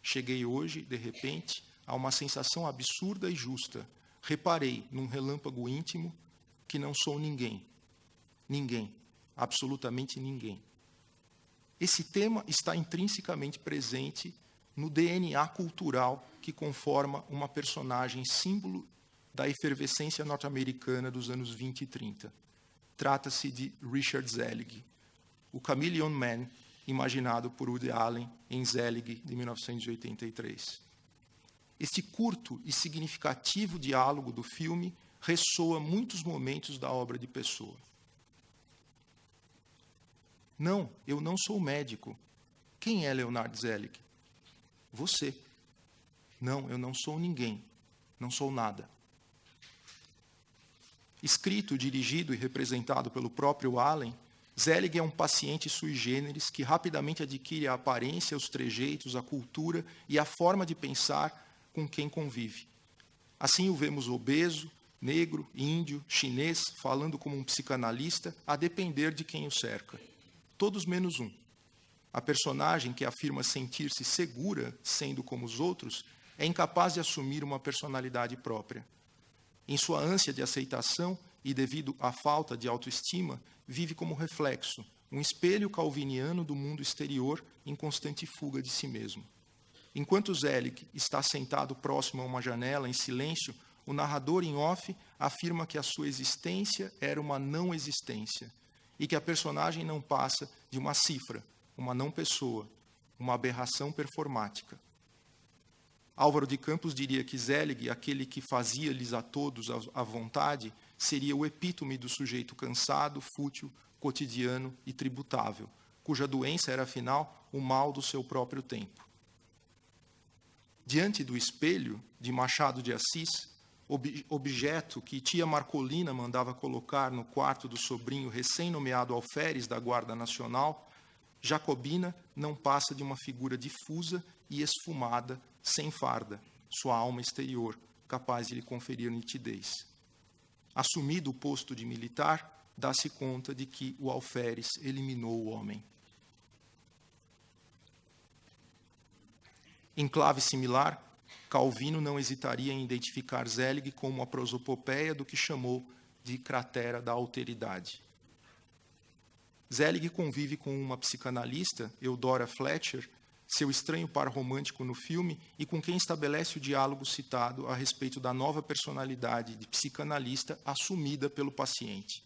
cheguei hoje, de repente, a uma sensação absurda e justa. Reparei, num relâmpago íntimo, que não sou ninguém. Ninguém. Absolutamente ninguém. Esse tema está intrinsecamente presente no DNA cultural que conforma uma personagem símbolo da efervescência norte-americana dos anos 20 e 30. Trata-se de Richard Zelig, o Chameleon Man, imaginado por Woody Allen em Zelig, de 1983. Este curto e significativo diálogo do filme ressoa muitos momentos da obra de Pessoa. Não, eu não sou médico. Quem é Leonard Zelig? Você. Não, eu não sou ninguém. Não sou nada. Escrito, dirigido e representado pelo próprio Allen, Zelig é um paciente sui generis que rapidamente adquire a aparência, os trejeitos, a cultura e a forma de pensar com quem convive. Assim o vemos obeso, negro, índio, chinês, falando como um psicanalista, a depender de quem o cerca. Todos menos um. A personagem que afirma sentir-se segura, sendo como os outros, é incapaz de assumir uma personalidade própria. Em sua ânsia de aceitação e devido à falta de autoestima, vive como reflexo, um espelho calviniano do mundo exterior em constante fuga de si mesmo. Enquanto Zelig está sentado próximo a uma janela, em silêncio, o narrador em off afirma que a sua existência era uma não existência e que a personagem não passa de uma cifra, uma não pessoa, uma aberração performática. Álvaro de Campos diria que Zelig, aquele que fazia-lhes a todos a vontade, seria o epítome do sujeito cansado, fútil, cotidiano e tributável, cuja doença era, afinal, o mal do seu próprio tempo. Diante do espelho de Machado de Assis, objeto que tia Marcolina mandava colocar no quarto do sobrinho recém-nomeado alferes da Guarda Nacional, Jacobina não passa de uma figura difusa e esfumada, sem farda, sua alma exterior, capaz de lhe conferir nitidez. Assumido o posto de militar, dá-se conta de que o alferes eliminou o homem. Em clave similar, Calvino não hesitaria em identificar Zelig como uma prosopopeia do que chamou de cratera da alteridade. Zelig convive com uma psicanalista, Eudora Fletcher, seu estranho par romântico no filme, e com quem estabelece o diálogo citado a respeito da nova personalidade de psicanalista assumida pelo paciente.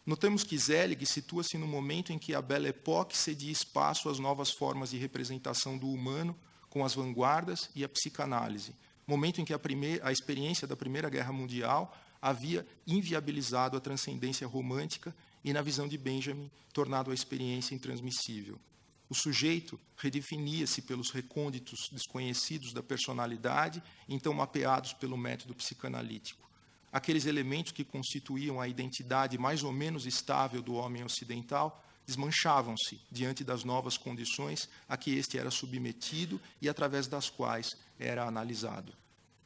Notamos que Zelig situa-se no momento em que a Belle Époque cedia espaço às novas formas de representação do humano, com as vanguardas e a psicanálise, momento em que a experiência da Primeira Guerra Mundial havia inviabilizado a transcendência romântica e, na visão de Benjamin, tornado a experiência intransmissível. O sujeito redefinia-se pelos recônditos desconhecidos da personalidade, então mapeados pelo método psicanalítico. Aqueles elementos que constituíam a identidade mais ou menos estável do homem ocidental desmanchavam-se diante das novas condições a que este era submetido e através das quais era analisado.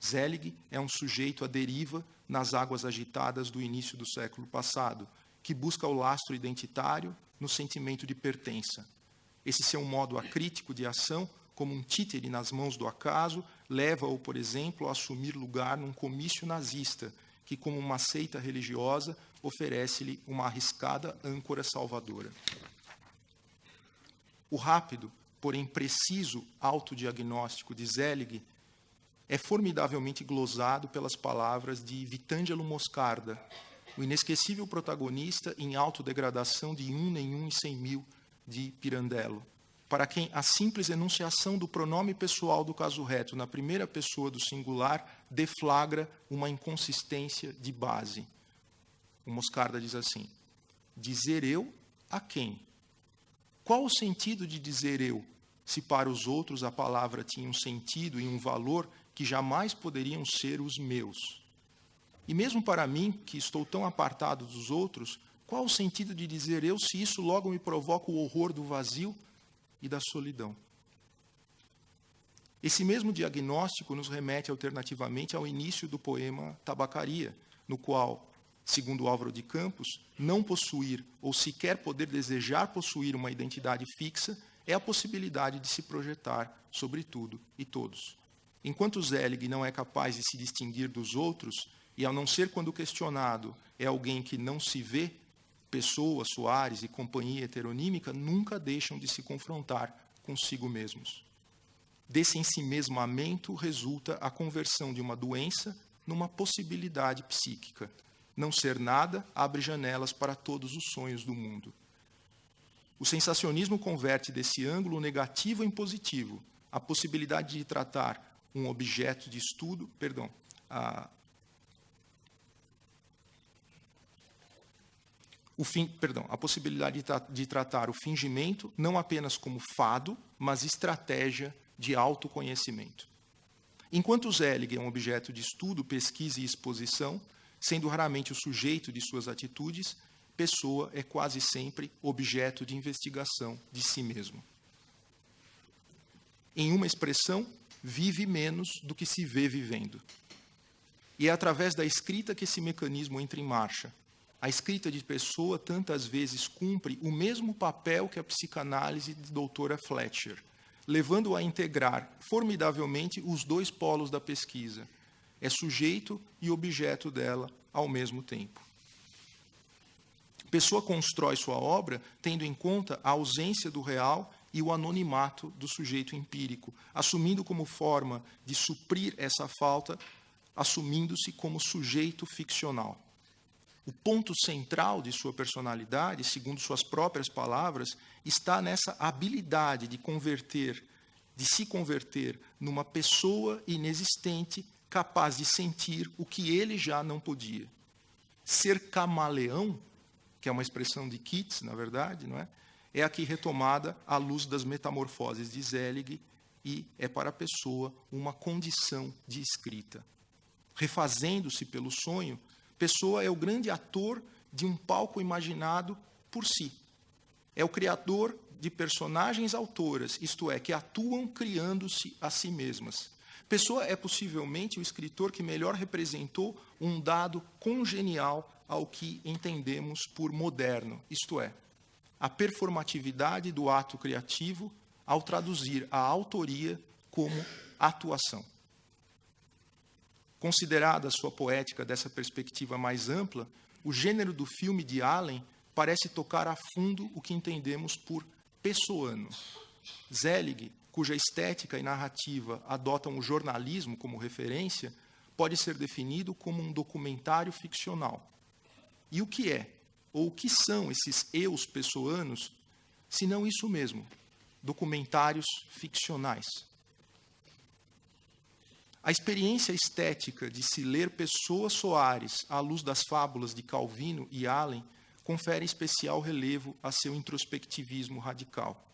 Zelig é um sujeito à deriva nas águas agitadas do início do século passado, que busca o lastro identitário no sentimento de pertença. Esse seu modo acrítico de ação, como um títere nas mãos do acaso, leva-o, por exemplo, a assumir lugar num comício nazista, que, como uma seita religiosa, oferece-lhe uma arriscada âncora salvadora. O rápido, porém preciso autodiagnóstico de Zelig é formidavelmente glosado pelas palavras de Vitangelo Moscarda, o inesquecível protagonista em autodegradação de nenhum e 100.000 de Pirandello, para quem a simples enunciação do pronome pessoal do caso reto na primeira pessoa do singular deflagra uma inconsistência de base. O Moscarda diz assim: dizer eu a quem? Qual o sentido de dizer eu, se para os outros a palavra tinha um sentido e um valor que jamais poderiam ser os meus? E mesmo para mim, que estou tão apartado dos outros, qual o sentido de dizer eu, se isso logo me provoca o horror do vazio e da solidão? Esse mesmo diagnóstico nos remete alternativamente ao início do poema Tabacaria, no qual, segundo Álvaro de Campos, não possuir ou sequer poder desejar possuir uma identidade fixa é a possibilidade de se projetar sobre tudo e todos. Enquanto Zelig não é capaz de se distinguir dos outros, e ao não ser quando questionado é alguém que não se vê, Pessoa, Soares e companhia heteronímica nunca deixam de se confrontar consigo mesmos. Desse ensimesmamento resulta a conversão de uma doença numa possibilidade psíquica. Não ser nada abre janelas para todos os sonhos do mundo. O sensacionismo converte desse ângulo negativo em positivo, a possibilidade de tratar um objeto de estudo, a possibilidade de tratar o fingimento não apenas como fado, mas estratégia de autoconhecimento. Enquanto Zelig é um objeto de estudo, pesquisa e exposição, sendo raramente o sujeito de suas atitudes, Pessoa é quase sempre objeto de investigação de si mesmo. Em uma expressão, vive menos do que se vê vivendo. E é através da escrita que esse mecanismo entra em marcha. A escrita de Pessoa tantas vezes cumpre o mesmo papel que a psicanálise de doutora Fletcher, levando-o a integrar formidavelmente os dois polos da pesquisa. É sujeito e objeto dela ao mesmo tempo. Pessoa constrói sua obra tendo em conta a ausência do real e o anonimato do sujeito empírico, assumindo como forma de suprir essa falta, assumindo-se como sujeito ficcional. O ponto central de sua personalidade, segundo suas próprias palavras, está nessa habilidade de se converter numa pessoa inexistente capaz de sentir o que ele já não podia. Ser camaleão, que é uma expressão de Keats, na verdade, não é? É aqui retomada à luz das metamorfoses de Zelig e é para a pessoa uma condição de escrita. Refazendo-se pelo sonho, Pessoa é o grande ator de um palco imaginado por si. É o criador de personagens autoras, isto é, que atuam criando-se a si mesmas. Pessoa é possivelmente o escritor que melhor representou um dado congenial ao que entendemos por moderno, isto é, a performatividade do ato criativo ao traduzir a autoria como atuação. Considerada a sua poética dessa perspectiva mais ampla, o gênero do filme de Allen parece tocar a fundo o que entendemos por pessoano. Zelig, cuja estética e narrativa adotam o jornalismo como referência, pode ser definido como um documentário ficcional. E o que é, ou o que são esses eus pessoanos, se não isso mesmo, documentários ficcionais? A experiência estética de se ler Pessoa Soares à luz das fábulas de Calvino e Allen confere especial relevo a seu introspectivismo radical.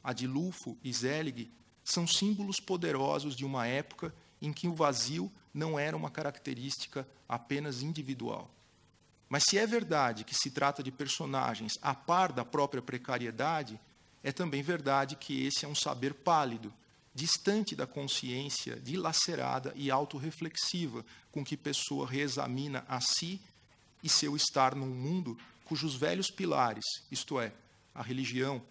A de Lufo e Zelig são símbolos poderosos de uma época em que o vazio não era uma característica apenas individual. Mas se é verdade que se trata de personagens a par da própria precariedade, é também verdade que esse é um saber pálido, distante da consciência dilacerada e autorreflexiva com que Pessoa reexamina a si e seu estar num mundo cujos velhos pilares, isto é, a religião,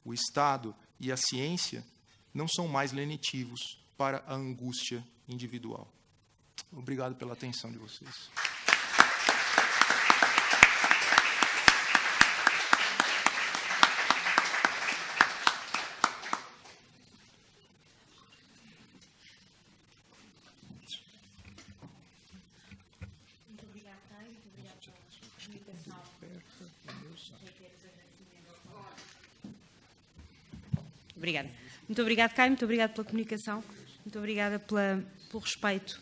o Estado e a ciência, não são mais lenitivos para a angústia individual. Obrigado pela atenção de vocês. Obrigada. Muito obrigada, Caio, muito obrigada pela comunicação, muito obrigada pelo respeito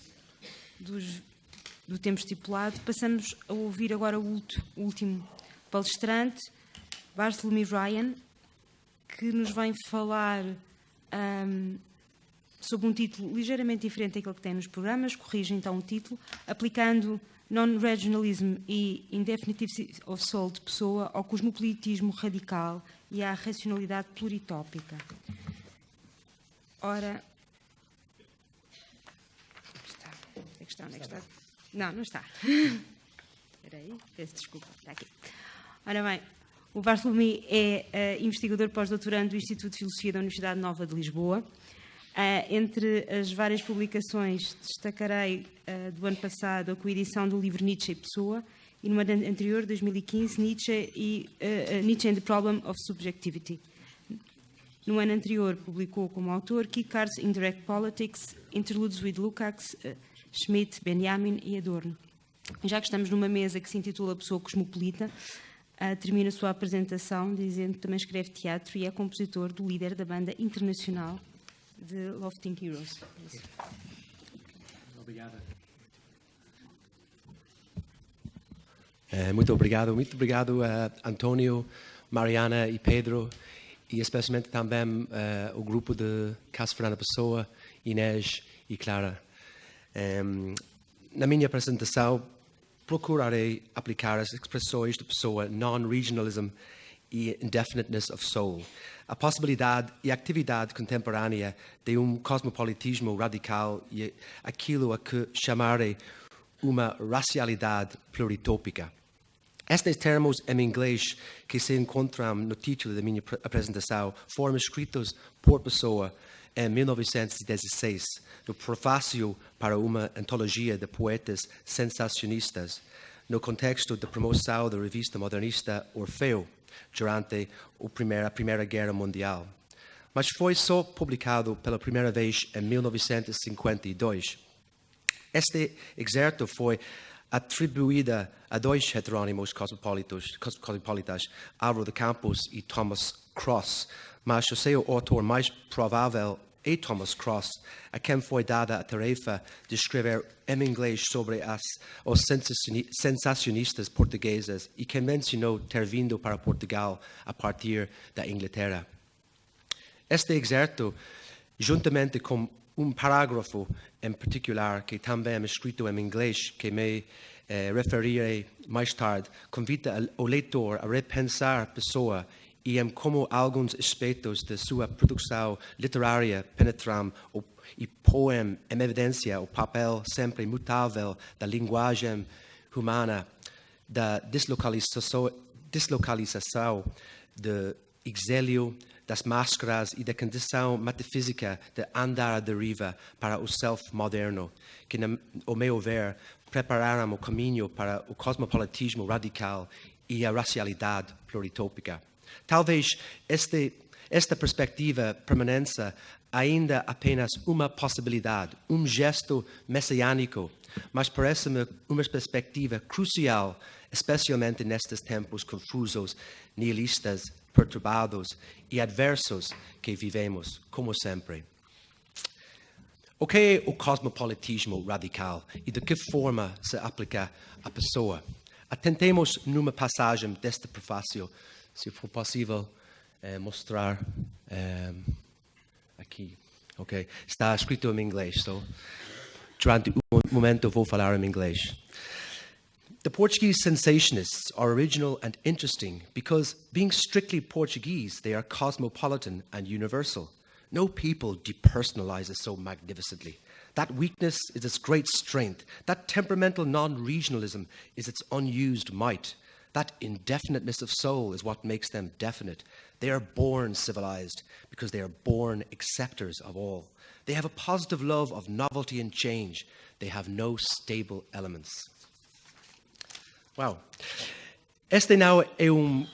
do tempo estipulado. Passamos a ouvir agora o último palestrante, Bartholomew Ryan, que nos vem falar sob um título ligeiramente diferente daquele que tem nos programas, corrige então o título, aplicando non-regionalism e indefinitivity of soul de Pessoa ao cosmopolitismo radical e à racionalidade pluritópica. Ora, onde é que está? Não, não está. Espera aí, peço desculpa, está aqui. Ora bem, o Bartholomew é investigador pós-doutorando do Instituto de Filosofia da Universidade Nova de Lisboa. Entre as várias publicações, destacarei do ano passado a coedição do livro Nietzsche e Pessoa, e no ano anterior, 2015, Nietzsche and the Problem of Subjectivity. No ano anterior, publicou como autor Kierkegaard's Indirect Politics, Interludes with Lukács, Schmidt, Benjamin e Adorno. Já que estamos numa mesa que se intitula Pessoa Cosmopolita, termina a sua apresentação dizendo que também escreve teatro e é compositor do líder da banda internacional de Lofting Heroes. Obrigado. Muito obrigado a António, Mariana e Pedro, e especialmente também o grupo de Casa Fernanda Pessoa, Inês e Clara. Na minha apresentação, procurarei aplicar as expressões de Pessoa, non-regionalism e indefiniteness of soul, a possibilidade e atividade contemporânea de cosmopolitismo radical e aquilo a que chamarei uma racialidade pluritópica. Estes termos em inglês que se encontram no título da minha apresentação foram escritos por Pessoa em 1916, no prefácio para uma antologia de poetas sensacionistas, no contexto da promoção da revista modernista Orfeu, durante a Primeira Guerra Mundial. Mas foi só publicado pela primeira vez em 1952. Este excerto foi atribuída a dois heterônimos cosmopolitas, Álvaro de Campos e Thomas Cross, mas o seu autor mais provável é Thomas Cross, a quem foi dada a tarefa de escrever em inglês sobre os sensacionistas portugueses e que mencionou ter vindo para Portugal a partir da Inglaterra. Este excerto, juntamente com um parágrafo em particular, que também é escrito em inglês, que me referirei mais tarde, convida o leitor a repensar Pessoa e em como alguns aspectos de sua produção literária penetram e põem em evidência o papel sempre mutável da linguagem humana, da deslocalização do exílio, das máscaras e da condição metafísica de andar à deriva para o self moderno, que, ao meu ver, prepararam o caminho para o cosmopolitismo radical e a racialidade pluritópica. Talvez esta perspectiva permaneça ainda apenas uma possibilidade, um gesto messiânico, mas parece-me uma perspectiva crucial, especialmente nestes tempos confusos, nihilistas, perturbados e adversos que vivemos, como sempre. O que é o cosmopolitismo radical e de que forma se aplica à Pessoa? Atentemos numa passagem deste prefácio, se for possível mostrar aqui. Okay. Está escrito em inglês, então durante um momento eu vou falar em inglês. The Portuguese sensationists are original and interesting because, being strictly Portuguese, they are cosmopolitan and universal. No people depersonalize us so magnificently. That weakness is its great strength. That temperamental non-regionalism is its unused might. That indefiniteness of soul is what makes them definite. They are born civilized because they are born acceptors of all. They have a positive love of novelty and change. They have no stable elements. Wow. Este não é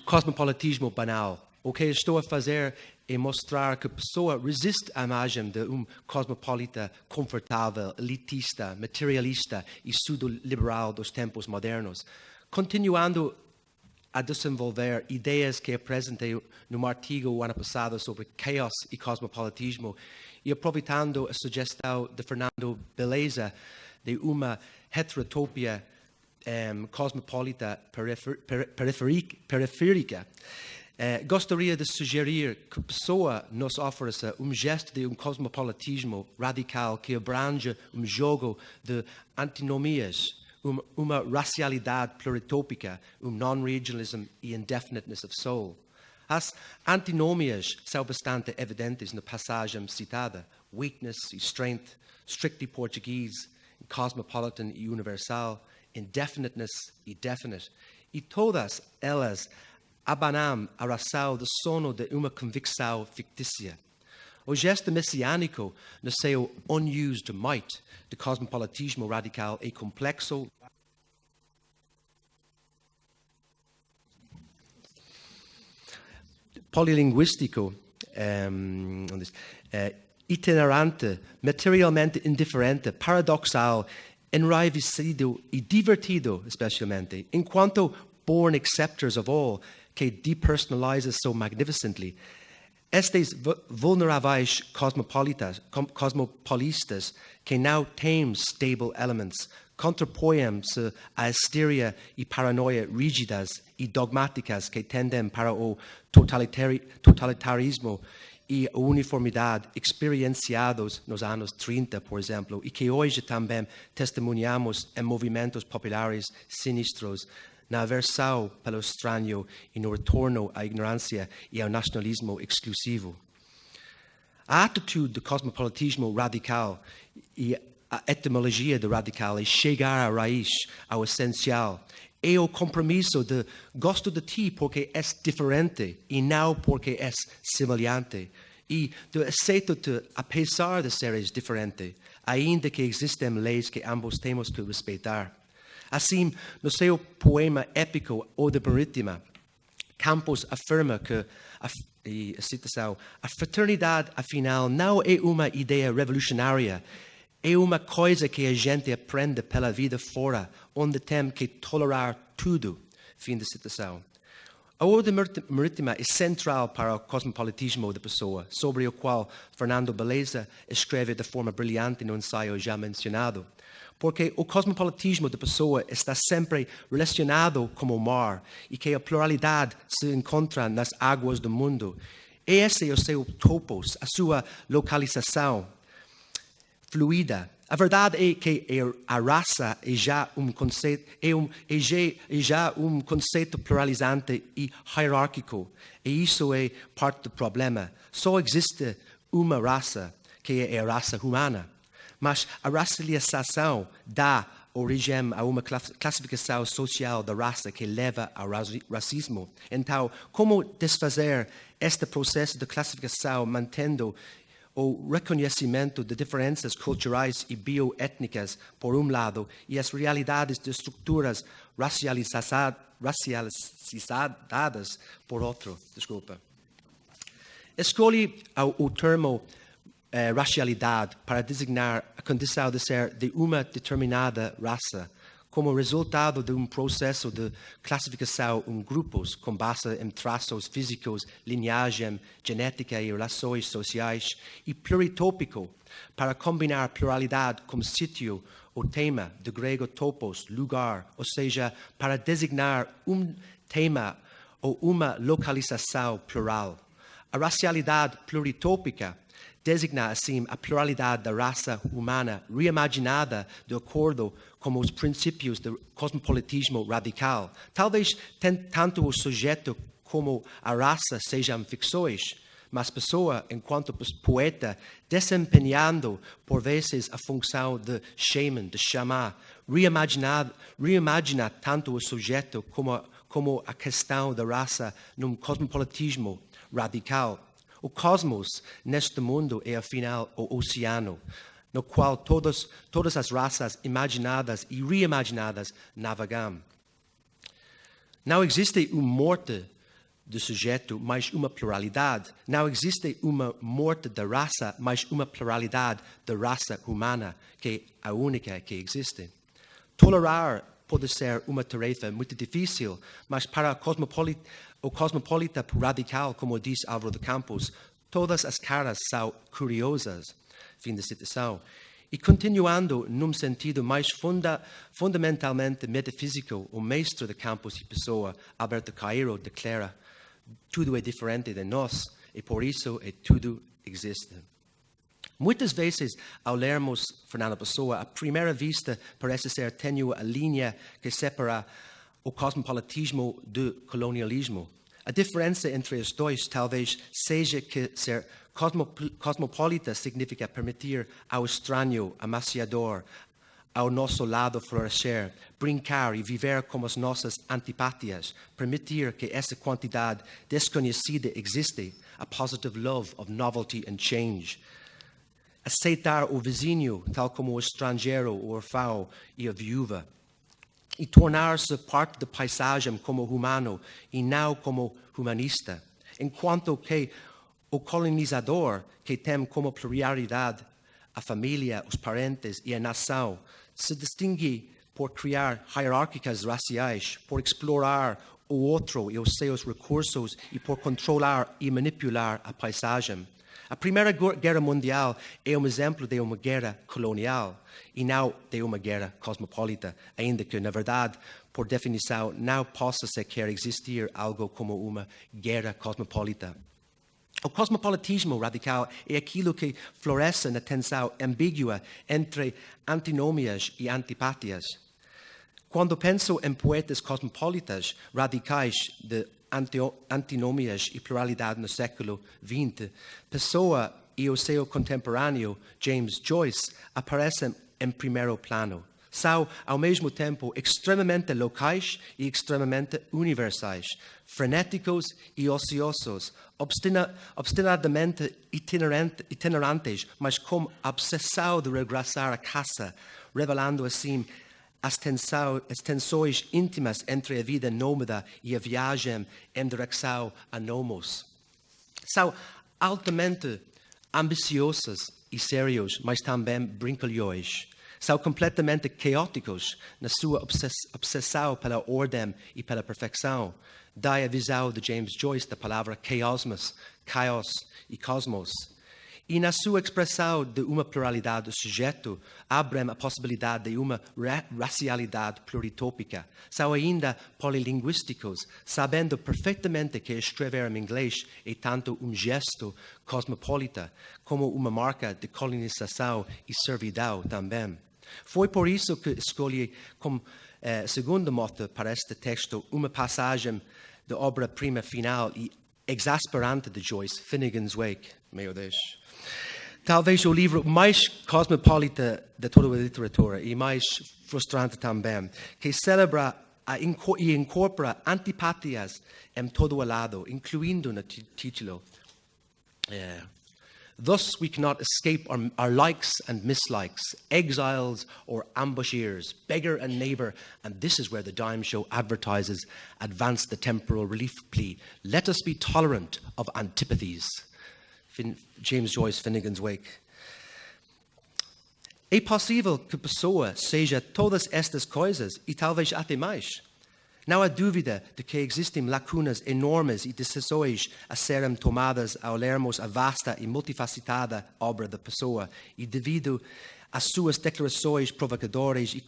cosmopolitismo banal. O que estou a fazer é mostrar que a Pessoa resiste à imagem de cosmopolita confortável, elitista, materialista e pseudo-liberal dos tempos modernos, continuando a desenvolver ideias que apresentei num artigo o ano passado sobre caos e cosmopolitismo e aproveitando a sugestão de Fernando Beleza de uma heterotopia cosmopolita periférica. Gostaria de sugerir que a Pessoa nos ofereça gesto de cosmopolitismo radical que abrange jogo de antinomias, uma racialidade pluritópica, non-regionalism e indefiniteness of soul. As antinomias são bastante evidentes na passagem citada: weakness e strength, strictly Portuguese, cosmopolitan e universal, indefiniteness e definite. E todas elas abanam a razão do sono de uma convicção fictícia. O gesto messiânico, no seu unused might, de cosmopolitismo radical e complexo, polilinguístico, itinerante, materialmente indiferente, paradoxal, enraivecido e divertido, especialmente, enquanto born acceptors of all, que depersonalizes so magnificently. Estes vulneráveis cosmopolistas que não têm stable elements contrapõem-se à histeria e paranoia rígidas e dogmáticas que tendem para o totalitarismo e a uniformidade experienciados nos anos 30, por exemplo, e que hoje também testemunhamos em movimentos populares sinistros, na aversão pelo estranho e no retorno à ignorância e ao nacionalismo exclusivo. A atitude do cosmopolitismo radical e a etimologia do radical é chegar à raiz, ao essencial. É o compromisso de gosto de ti porque és diferente e não porque és semelhante. E de aceito-te apesar de seres diferente, ainda que existem leis que ambos temos que respeitar. Assim, no seu poema épico Ode Marítima, Campos afirma que, e a citação, a fraternidade, afinal, não é uma ideia revolucionária, é uma coisa que a gente aprende pela vida fora, onde tem que tolerar tudo. Fim da citação. A Ode Marítima é central para o cosmopolitismo da pessoa, sobre o qual Fernando Beleza escreve de forma brilhante no ensaio já mencionado. Porque o cosmopolitismo da pessoa está sempre relacionado com o mar e que a pluralidade se encontra nas águas do mundo. Esse é o seu topos, a sua localização fluida. A verdade é que a raça é já um conceito pluralizante e hierárquico. E isso é parte do problema. Só existe uma raça, que é a raça humana. Mas a racialização dá origem a uma classificação social da raça que leva ao racismo. Então, como desfazer este processo de classificação mantendo o reconhecimento de diferenças culturais e bioétnicas, por um lado, e as realidades de estruturas racializadas, por outro? Desculpa. Escolhe o termo racialidade para designar a condição de ser de uma determinada raça, como resultado de um processo de classificação em grupos com base em traços físicos, linhagem, genética e relações sociais, e pluritópico para combinar pluralidade com sítio ou tema, de grego topos, lugar, ou seja, para designar um tema ou uma localização plural. A racialidade pluritópica designa, assim, a pluralidade da raça humana reimaginada de acordo com os princípios do cosmopolitismo radical. Talvez tanto o sujeito como a raça sejam ficções, mas a pessoa, enquanto poeta, desempenhando por vezes a função de shaman, de xamã, reimagina tanto o sujeito como a questão da raça num cosmopolitismo radical. O cosmos, neste mundo, é afinal o oceano, no qual todas as raças imaginadas e reimaginadas navegam. Não existe uma morte do sujeito, mas uma pluralidade. Não existe uma morte da raça, mas uma pluralidade da raça humana, que é a única que existe. Tolerar pode ser uma tarefa muito difícil, mas para o cosmopolita radical, como diz Álvaro de Campos, todas as caras são curiosas. Fim da citação. E continuando num sentido mais fundamentalmente metafísico, o mestre de Campos e Pessoa, Alberto Cairo, declara: tudo é diferente de nós e por isso tudo existe. Muitas vezes, ao lermos Fernando Pessoa, à primeira vista parece ser tênue a linha que separa o cosmopolitismo do colonialismo. A diferença entre os dois talvez seja que ser cosmopolita significa permitir ao estranho, amaciador, ao nosso lado florescer, brincar e viver com as nossas antipatias, permitir que essa quantidade desconhecida existe, a positive love of novelty and change. Aceitar o vizinho, tal como o estrangeiro, o órfão e a viúva. E tornar-se parte da paisagem como humano e não como humanista. Enquanto que o colonizador, que tem como prioridade a família, os parentes e a nação, se distingue por criar hierárquicas raciais, por explorar o outro e os seus recursos e por controlar e manipular a paisagem. A Primeira Guerra Mundial é um exemplo de uma guerra colonial e não de uma guerra cosmopolita, ainda que, na verdade, por definição, não possa sequer existir algo como uma guerra cosmopolita. O cosmopolitismo radical é aquilo que floresce na tensão ambígua entre antinomias e antipatias. Quando penso em poetas cosmopolitas radicais de antinomias e pluralidade no século XX, Pessoa e o seu contemporâneo James Joyce aparecem em primeiro plano. São, ao mesmo tempo, extremamente locais e extremamente universais, frenéticos e ociosos, obstinadamente itinerantes, mas com obsessão de regressar a casa, revelando assim as tensões íntimas entre a vida nômade e a viagem em direção a Nomos. São altamente ambiciosos e sérios, mas também brincalhões. São completamente caóticos na sua obsessão pela ordem e pela perfeição. Daí a visão de James Joyce da palavra caos e cosmos. E na sua expressão de uma pluralidade do sujeito, abrem a possibilidade de uma racialidade pluritópica. São ainda polilinguísticos, sabendo perfeitamente que escrever em inglês é tanto um gesto cosmopolita como uma marca de colonização e servidão também. Foi por isso que escolhi como segunda moto para este texto uma passagem da obra-prima final e exasperante de Joyce, Finnegan's Wake. Meu Deus. Talvez o livro mais cosmopolita de toda a literatura e mais frustrante também, que celebra e incorpora antipatias em todo o lado, incluindo no título. Thus we cannot escape our likes and mislikes, exiles or ambushers, beggar and neighbour, and this is where the Dime Show advertises, advance the temporal relief plea. Let us be tolerant of antipathies. James Joyce, Finnegan's Wake. É possível que a pessoa seja todas estas coisas e talvez até mais. Não há dúvida de que existem lacunas enormes e decisões a serem tomadas ao lermos a vasta e multifacetada obra da pessoa e devido às suas declarações provocadoras e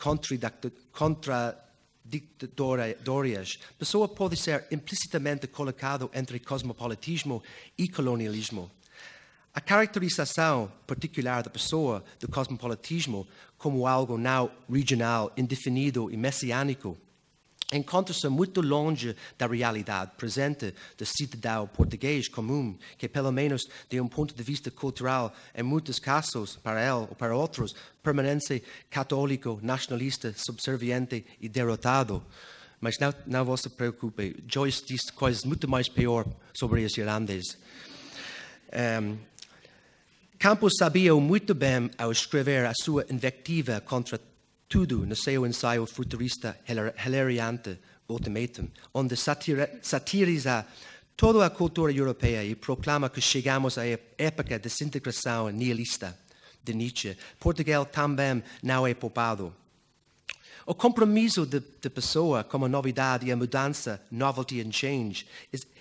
contraditórias, a pessoa pode ser implicitamente colocado entre cosmopolitismo e colonialismo. A caracterização particular da pessoa do cosmopolitismo como algo não regional, indefinido e messiânico encontra-se muito longe da realidade presente do cidadão português comum, que, pelo menos de um ponto de vista cultural, em muitos casos, para ele ou para outros, permanece católico, nacionalista, subserviente e derrotado. Mas não se preocupe, Joyce diz coisas muito mais pior sobre os irlandeses. Campos sabia muito bem ao escrever a sua invectiva contra tudo no seu ensaio futurista hilariante Ultimatum, onde satiriza toda a cultura europeia e proclama que chegamos à época de desintegração nihilista de Nietzsche. Portugal também não é poupado. O compromisso de pessoa com a novidade e a mudança, novelty and change,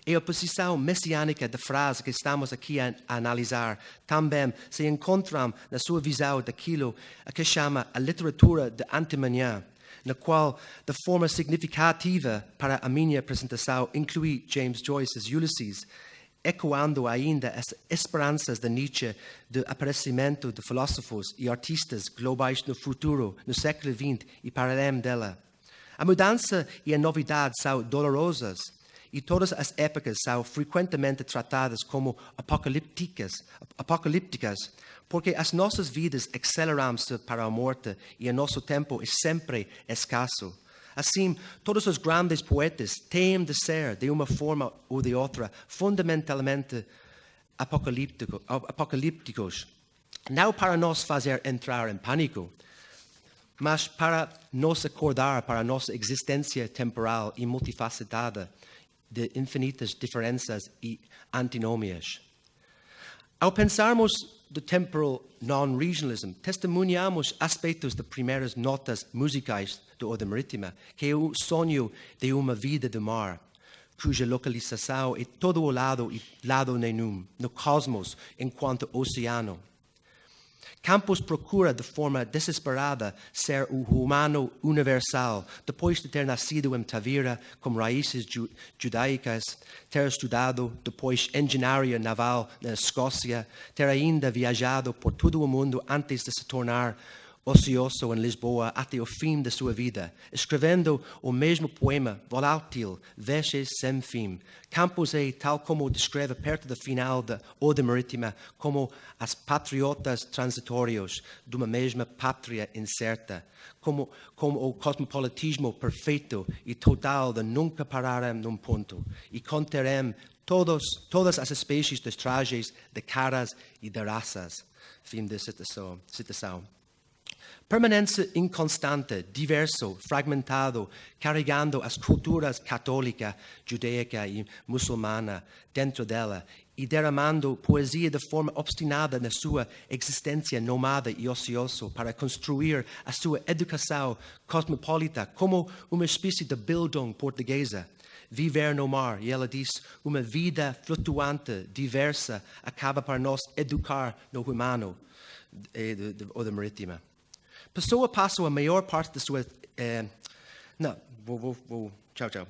é a posição messiânica da frase que estamos aqui a analisar. Também se encontram na sua visão daquilo a que chama a literatura de antemanhã, na qual, de forma significativa para a minha apresentação, incluí James Joyce's Ulysses, ecoando ainda as esperanças de Nietzsche de aparecimento de filósofos e artistas globais no futuro, no século XX e para além dela. A mudança e a novidade são dolorosas e todas as épocas são frequentemente tratadas como apocalípticas, porque as nossas vidas aceleram-se para a morte e o nosso tempo é sempre escasso. Assim, todos os grandes poetas têm de ser, de uma forma ou de outra, fundamentalmente apocalípticos. Não para nos fazer entrar em pânico, mas para nos acordar para a nossa existência temporal e multifacetada de infinitas diferenças e antinomias. Ao pensarmos do temporal non-regionalism, testemunhamos aspectos de primeiras notas musicais do Ode Marítima, que é o sonho de uma vida de mar, cuja localização é todo o lado e lado nenhum, no cosmos enquanto oceano. Campos procura de forma desesperada ser o humano universal, depois de ter nascido em Tavira com raízes judaicas, ter estudado depois engenharia naval na Escócia, ter ainda viajado por todo o mundo antes de se tornar ocioso em Lisboa até o fim da sua vida, escrevendo o mesmo poema volátil, vezes sem fim. Campos é, tal como descreve perto do final da Ode Marítima, como as patriotas transitórios de uma mesma pátria incerta, como o cosmopolitismo perfeito e total de nunca pararem num ponto e conterem todas as espécies de trajes, de caras e de raças. Fim da citação. Permanência inconstante, diverso, fragmentado, carregando as culturas católica, judaica e muçulmana dentro dela e derramando poesia de forma obstinada na sua existência nomada e ocioso para construir a sua educação cosmopolita como uma espécie de Bildung portuguesa. Viver no mar, e ela diz, uma vida flutuante, diversa, acaba para nos educar no humano ou da marítima. Pessoa passa a maior parte da sua... Tchau.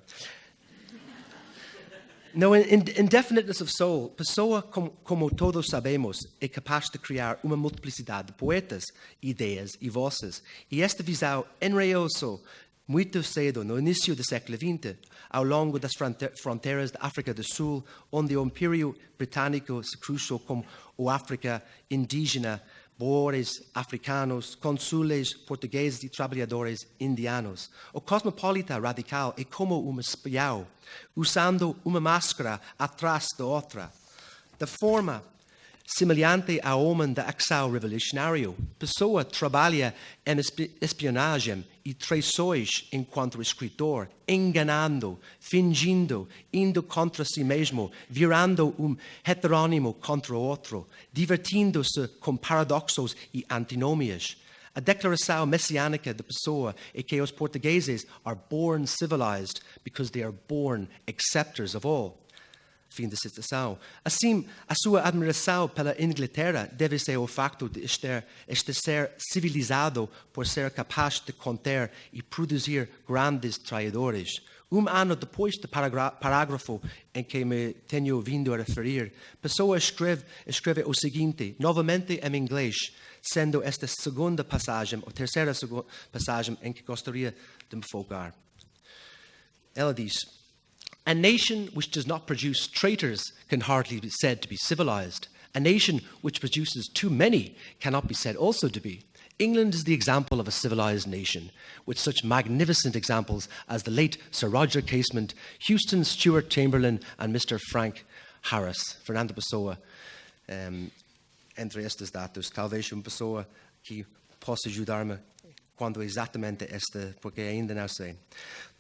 No indefiniteness of soul, pessoa, como todos sabemos, é capaz de criar uma multiplicidade de poetas, ideias e vozes. E esta visão enraizou muito cedo, no início do século XX, ao longo das fronteiras da África do Sul, onde o Império Britânico se cruzou com a África indígena, boers africanos, consules portugueses e trabalhadores indianos. O cosmopolita radical é como um espião, usando uma máscara atrás da outra. De forma semelhante ao homem da ação revolucionária, Pessoa trabalha em espionagem e traições enquanto escritor, enganando, fingindo, indo contra si mesmo, virando um heterônimo contra o outro, divertindo-se com paradoxos e antinomias. A declaração messiânica de Pessoa é que os portugueses are born civilized because they are born acceptors of all. Fim da citação. Assim, a sua admiração pela Inglaterra deve ser o facto de este ser civilizado por ser capaz de conter e produzir grandes traidores. Um ano depois do parágrafo em que me tenho vindo a referir, Pessoa escreve o seguinte, novamente em inglês, sendo esta segunda passagem, ou terceira passagem em que gostaria de me focar. Ela diz... A nation which does not produce traitors can hardly be said to be civilized. A nation which produces too many cannot be said also to be. England is the example of a civilized nation, with such magnificent examples as the late Sir Roger Casement, Houston Stewart Chamberlain, and Mr. Frank Harris. Fernando Pessoa, entre estes dados, talvez uma pessoa que possa ajudar-me quando exatamente porque ainda não sei.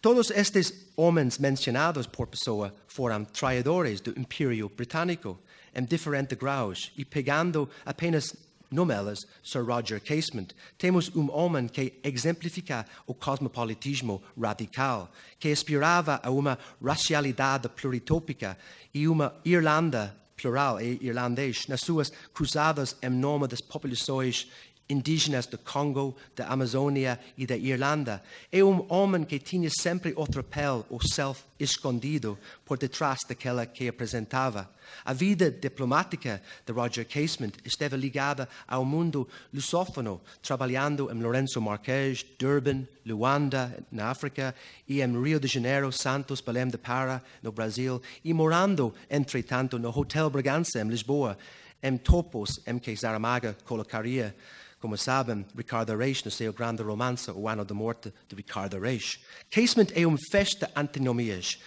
Todos estes homens mencionados por Pessoa foram traidores do Império Britânico em diferentes graus e pegando apenas nomelas Sir Roger Casement, temos homem que exemplifica o cosmopolitismo radical, que aspirava a uma racialidade pluritópica e uma Irlanda plural e irlandês nas suas cruzadas em nome das populações indígenas do Congo, da Amazônia e da Irlanda. É homem que tinha sempre outro papel, o self escondido, por detrás daquela que apresentava. A vida diplomática de Roger Casement esteve ligada ao mundo lusófono, trabalhando em Lourenço Marques, Durban, Luanda, na África, e em Rio de Janeiro, Santos, Belém de Pará, no Brasil, e morando, entretanto, no Hotel Bragança, em Lisboa, em Topos, em que Saramago colocaria, como sabem, Ricardo Reis no seu grande romance, O Ano da Morte de Ricardo Reis. Casement é festa antinomias,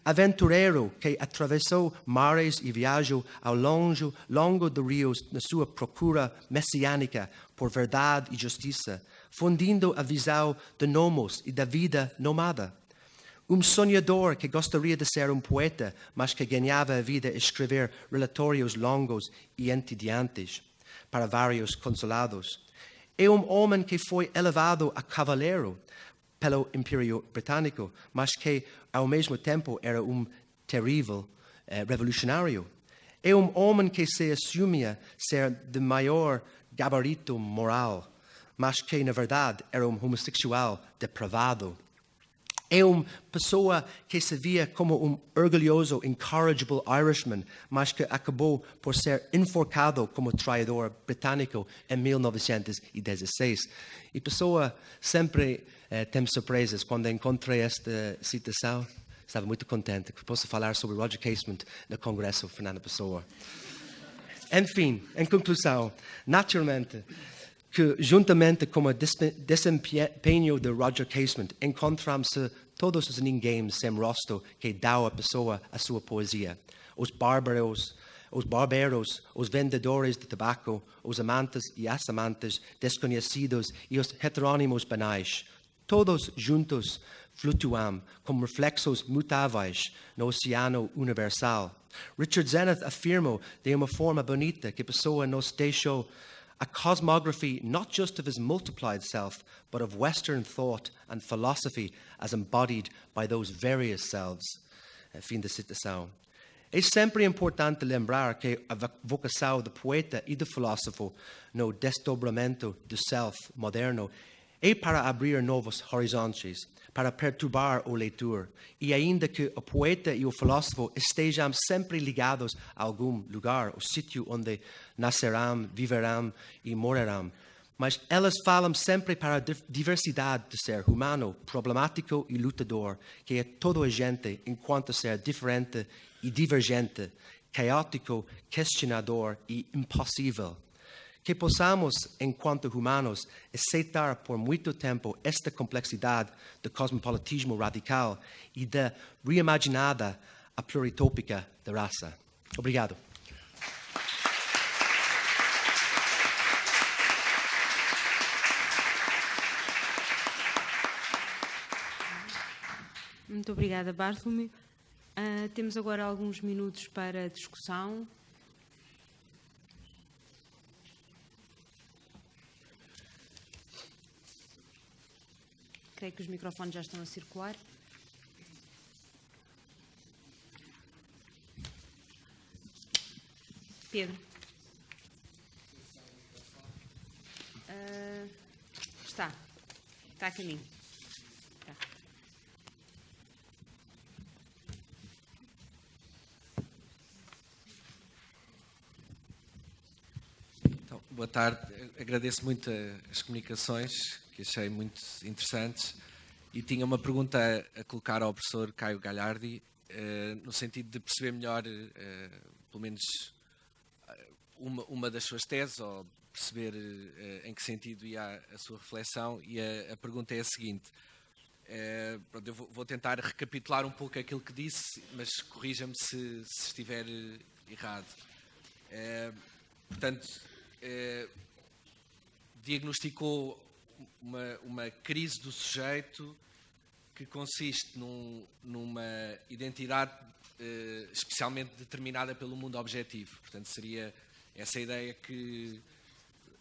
aventureiro que atravessou mares e viajou ao longo de rios na sua procura messiânica por verdade e justiça, fundindo a visão de nomos e da vida nomada. Sonhador que gostaria de ser poeta, mas que ganhava a vida a escrever relatórios longos e entediantes para vários consulados. É homem que foi elevado a cavaleiro pelo Império Britânico, mas que, ao mesmo tempo, era terrível revolucionário. É homem que se assumia ser de maior gabarito moral, mas que, na verdade, era homossexual depravado. É pessoa que se via como orgulhoso, incorrigible Irishman, mas que acabou por ser enforcado como traidor britânico em 1916. E pessoa sempre tem surpresas. Quando encontrei esta citação, estava muito contente que posso falar sobre Roger Casement no Congresso Fernando Pessoa. Enfim, em conclusão, naturalmente, que juntamente com o desempenho de Roger Casement, encontramos todos os ninguém sem rosto que dão à pessoa a sua poesia. Os barbeiros, os vendedores de tabaco, os amantes e as amantes desconhecidos e os heterônimos banais. Todos juntos flutuam como reflexos mutáveis no oceano universal. Richard Zenith afirmou de uma forma bonita que a pessoa nos deixou a cosmography not just of his multiplied self, but of Western thought and philosophy as embodied by those various selves. Fim da citação. É sempre importante lembrar que a vocação do poeta e do filósofo no desdobramento do self moderno é para abrir novos horizontes, para perturbar o leitor, e ainda que o poeta e o filósofo estejam sempre ligados a algum lugar, o sítio onde nascerão, viverão e morrerão, mas elas falam sempre para a diversidade do ser humano, problemático e lutador, que é todo agente enquanto ser diferente e divergente, caótico, questionador e impossível. Que possamos, enquanto humanos, aceitar por muito tempo esta complexidade do cosmopolitismo radical e da reimaginada a pluritópica da raça. Obrigado. Muito obrigada, Bartholomew. Temos agora alguns minutos para discussão. Creio que os microfones já estão a circular. Pedro. Está a caminho. Está. Então, boa tarde. Agradeço muito as comunicações, que achei muito interessantes, e tinha uma pergunta a colocar ao professor Caio Galhardi, no sentido de perceber melhor, pelo menos, uma das suas teses, ou perceber em que sentido ia a sua reflexão, e a pergunta é a seguinte. Eu vou tentar recapitular um pouco aquilo que disse, mas corrija-me se estiver errado. Portanto, diagnosticou uma crise do sujeito que consiste numa identidade especialmente determinada pelo mundo objetivo. Portanto, seria essa ideia que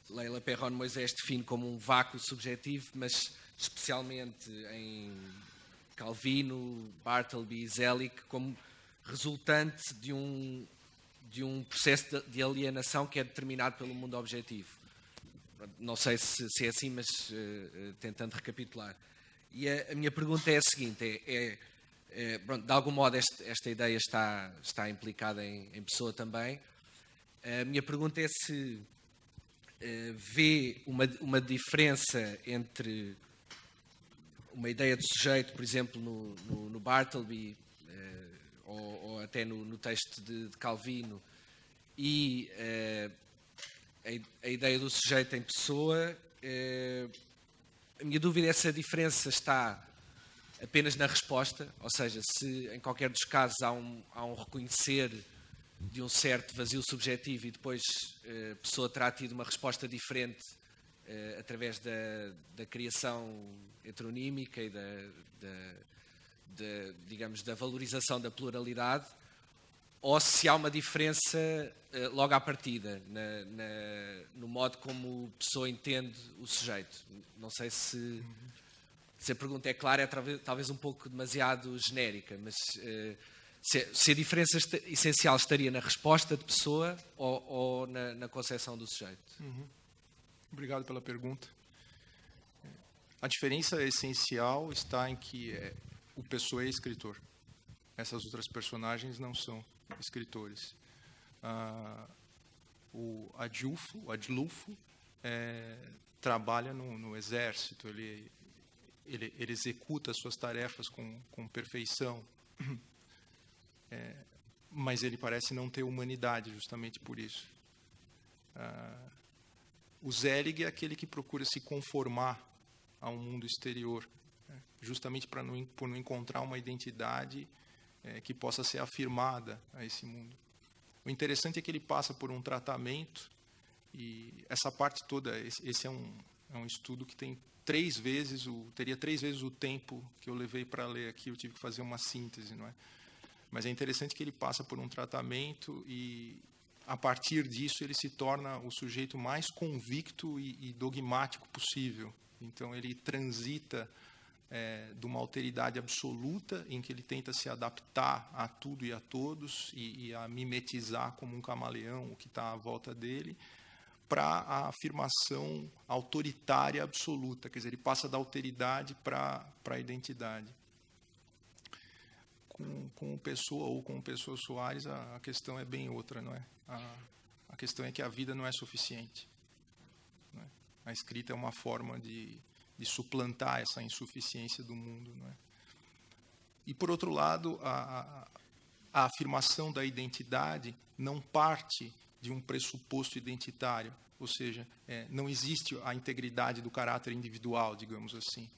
Leila Perron-Moisés define como um vácuo subjetivo, mas especialmente em Calvino, Bartleby e Zelig, como resultante de um processo de alienação que é determinado pelo mundo objetivo. não sei se é assim, mas tentando recapitular. E a minha pergunta é a seguinte, pronto, de algum modo esta ideia está implicada em pessoa também. A minha pergunta é se vê uma diferença entre uma ideia de sujeito, por exemplo, no Bartleby, ou até no texto de Calvino, e a ideia do sujeito em pessoa. A minha dúvida é se a diferença está apenas na resposta, ou seja, se em qualquer dos casos há um reconhecer de um certo vazio subjetivo e depois a pessoa terá tido uma resposta diferente através da criação heteronímica e digamos, da valorização da pluralidade, ou se há uma diferença logo à partida no modo como a pessoa entende o sujeito. Não sei se a pergunta é clara, é talvez um pouco demasiado genérica, mas se a diferença essencial estaria na resposta de pessoa ou na concepção do sujeito. Obrigado pela pergunta. A diferença essencial está em que o Pessoa é escritor. Essas outras personagens não são escritores. O Adjulfo trabalha no exército, ele executa as suas tarefas com perfeição, mas ele parece não ter humanidade justamente por isso. O Zelig é aquele que procura se conformar a um mundo exterior, justamente por não encontrar uma identidade que possa ser afirmada a esse mundo. O interessante é que ele passa por um tratamento, e essa parte toda, esse é um estudo que tem teria 3 vezes o tempo que eu levei para ler aqui, eu tive que fazer uma síntese, não é? Mas é interessante que ele passa por um tratamento e, a partir disso, ele se torna o sujeito mais convicto e dogmático possível. Então, ele transita de uma alteridade absoluta, em que ele tenta se adaptar a tudo e a todos e a mimetizar como um camaleão o que está à volta dele, para a afirmação autoritária absoluta. Quer dizer, ele passa da alteridade para a identidade. Com o Pessoa ou com o Pessoa Soares, a questão é bem outra, não é? A questão é que a vida não é suficiente. Não é? A escrita é uma forma de suplantar essa insuficiência do mundo, não é? E, por outro lado, a afirmação da identidade não parte de um pressuposto identitário, ou seja, não existe a integridade do caráter individual, digamos assim.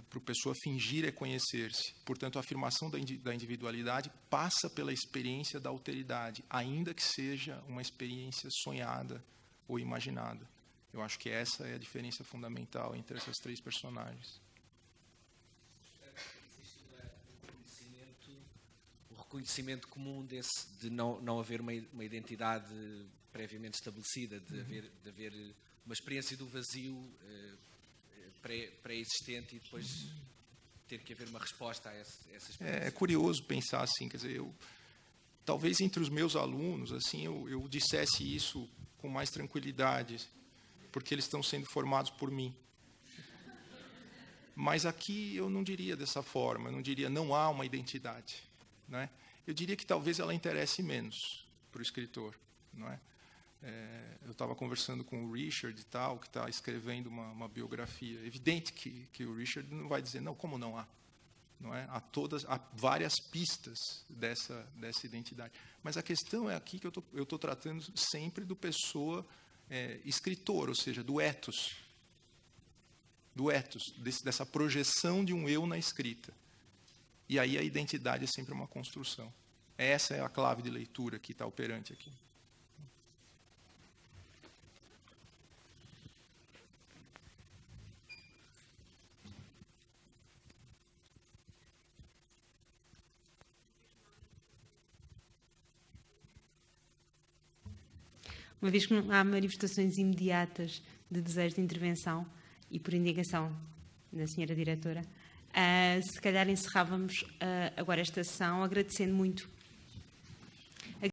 Para a pessoa fingir é conhecer-se. Portanto, a afirmação da individualidade passa pela experiência da alteridade, ainda que seja uma experiência sonhada ou imaginada. Eu acho que essa é a diferença fundamental entre essas 3 personagens. Existe o reconhecimento comum de não haver uma identidade previamente estabelecida, de haver uma experiência do vazio pré-existente e depois ter que haver uma resposta a essa experiência. É curioso pensar assim, quer dizer, talvez entre os meus alunos, assim, eu dissesse isso com mais tranquilidade, porque eles estão sendo formados por mim. Mas aqui eu não diria dessa forma, eu não diria não há uma identidade, não é? Eu diria que talvez ela interesse menos para o escritor, não é? Eu estava conversando com o Richard e tal, que está escrevendo uma biografia. É evidente que o Richard não vai dizer, não, como não há? Não é? Há várias pistas dessa identidade. Mas a questão é aqui que eu estou tratando sempre do Pessoa escritor, ou seja, do ethos. Do ethos, dessa projeção de um eu na escrita. E aí a identidade é sempre uma construção. Essa é a clave de leitura que está operante aqui. Uma vez que não há manifestações imediatas de desejo de intervenção e por indicação da senhora diretora, se calhar encerrávamos agora esta sessão agradecendo muito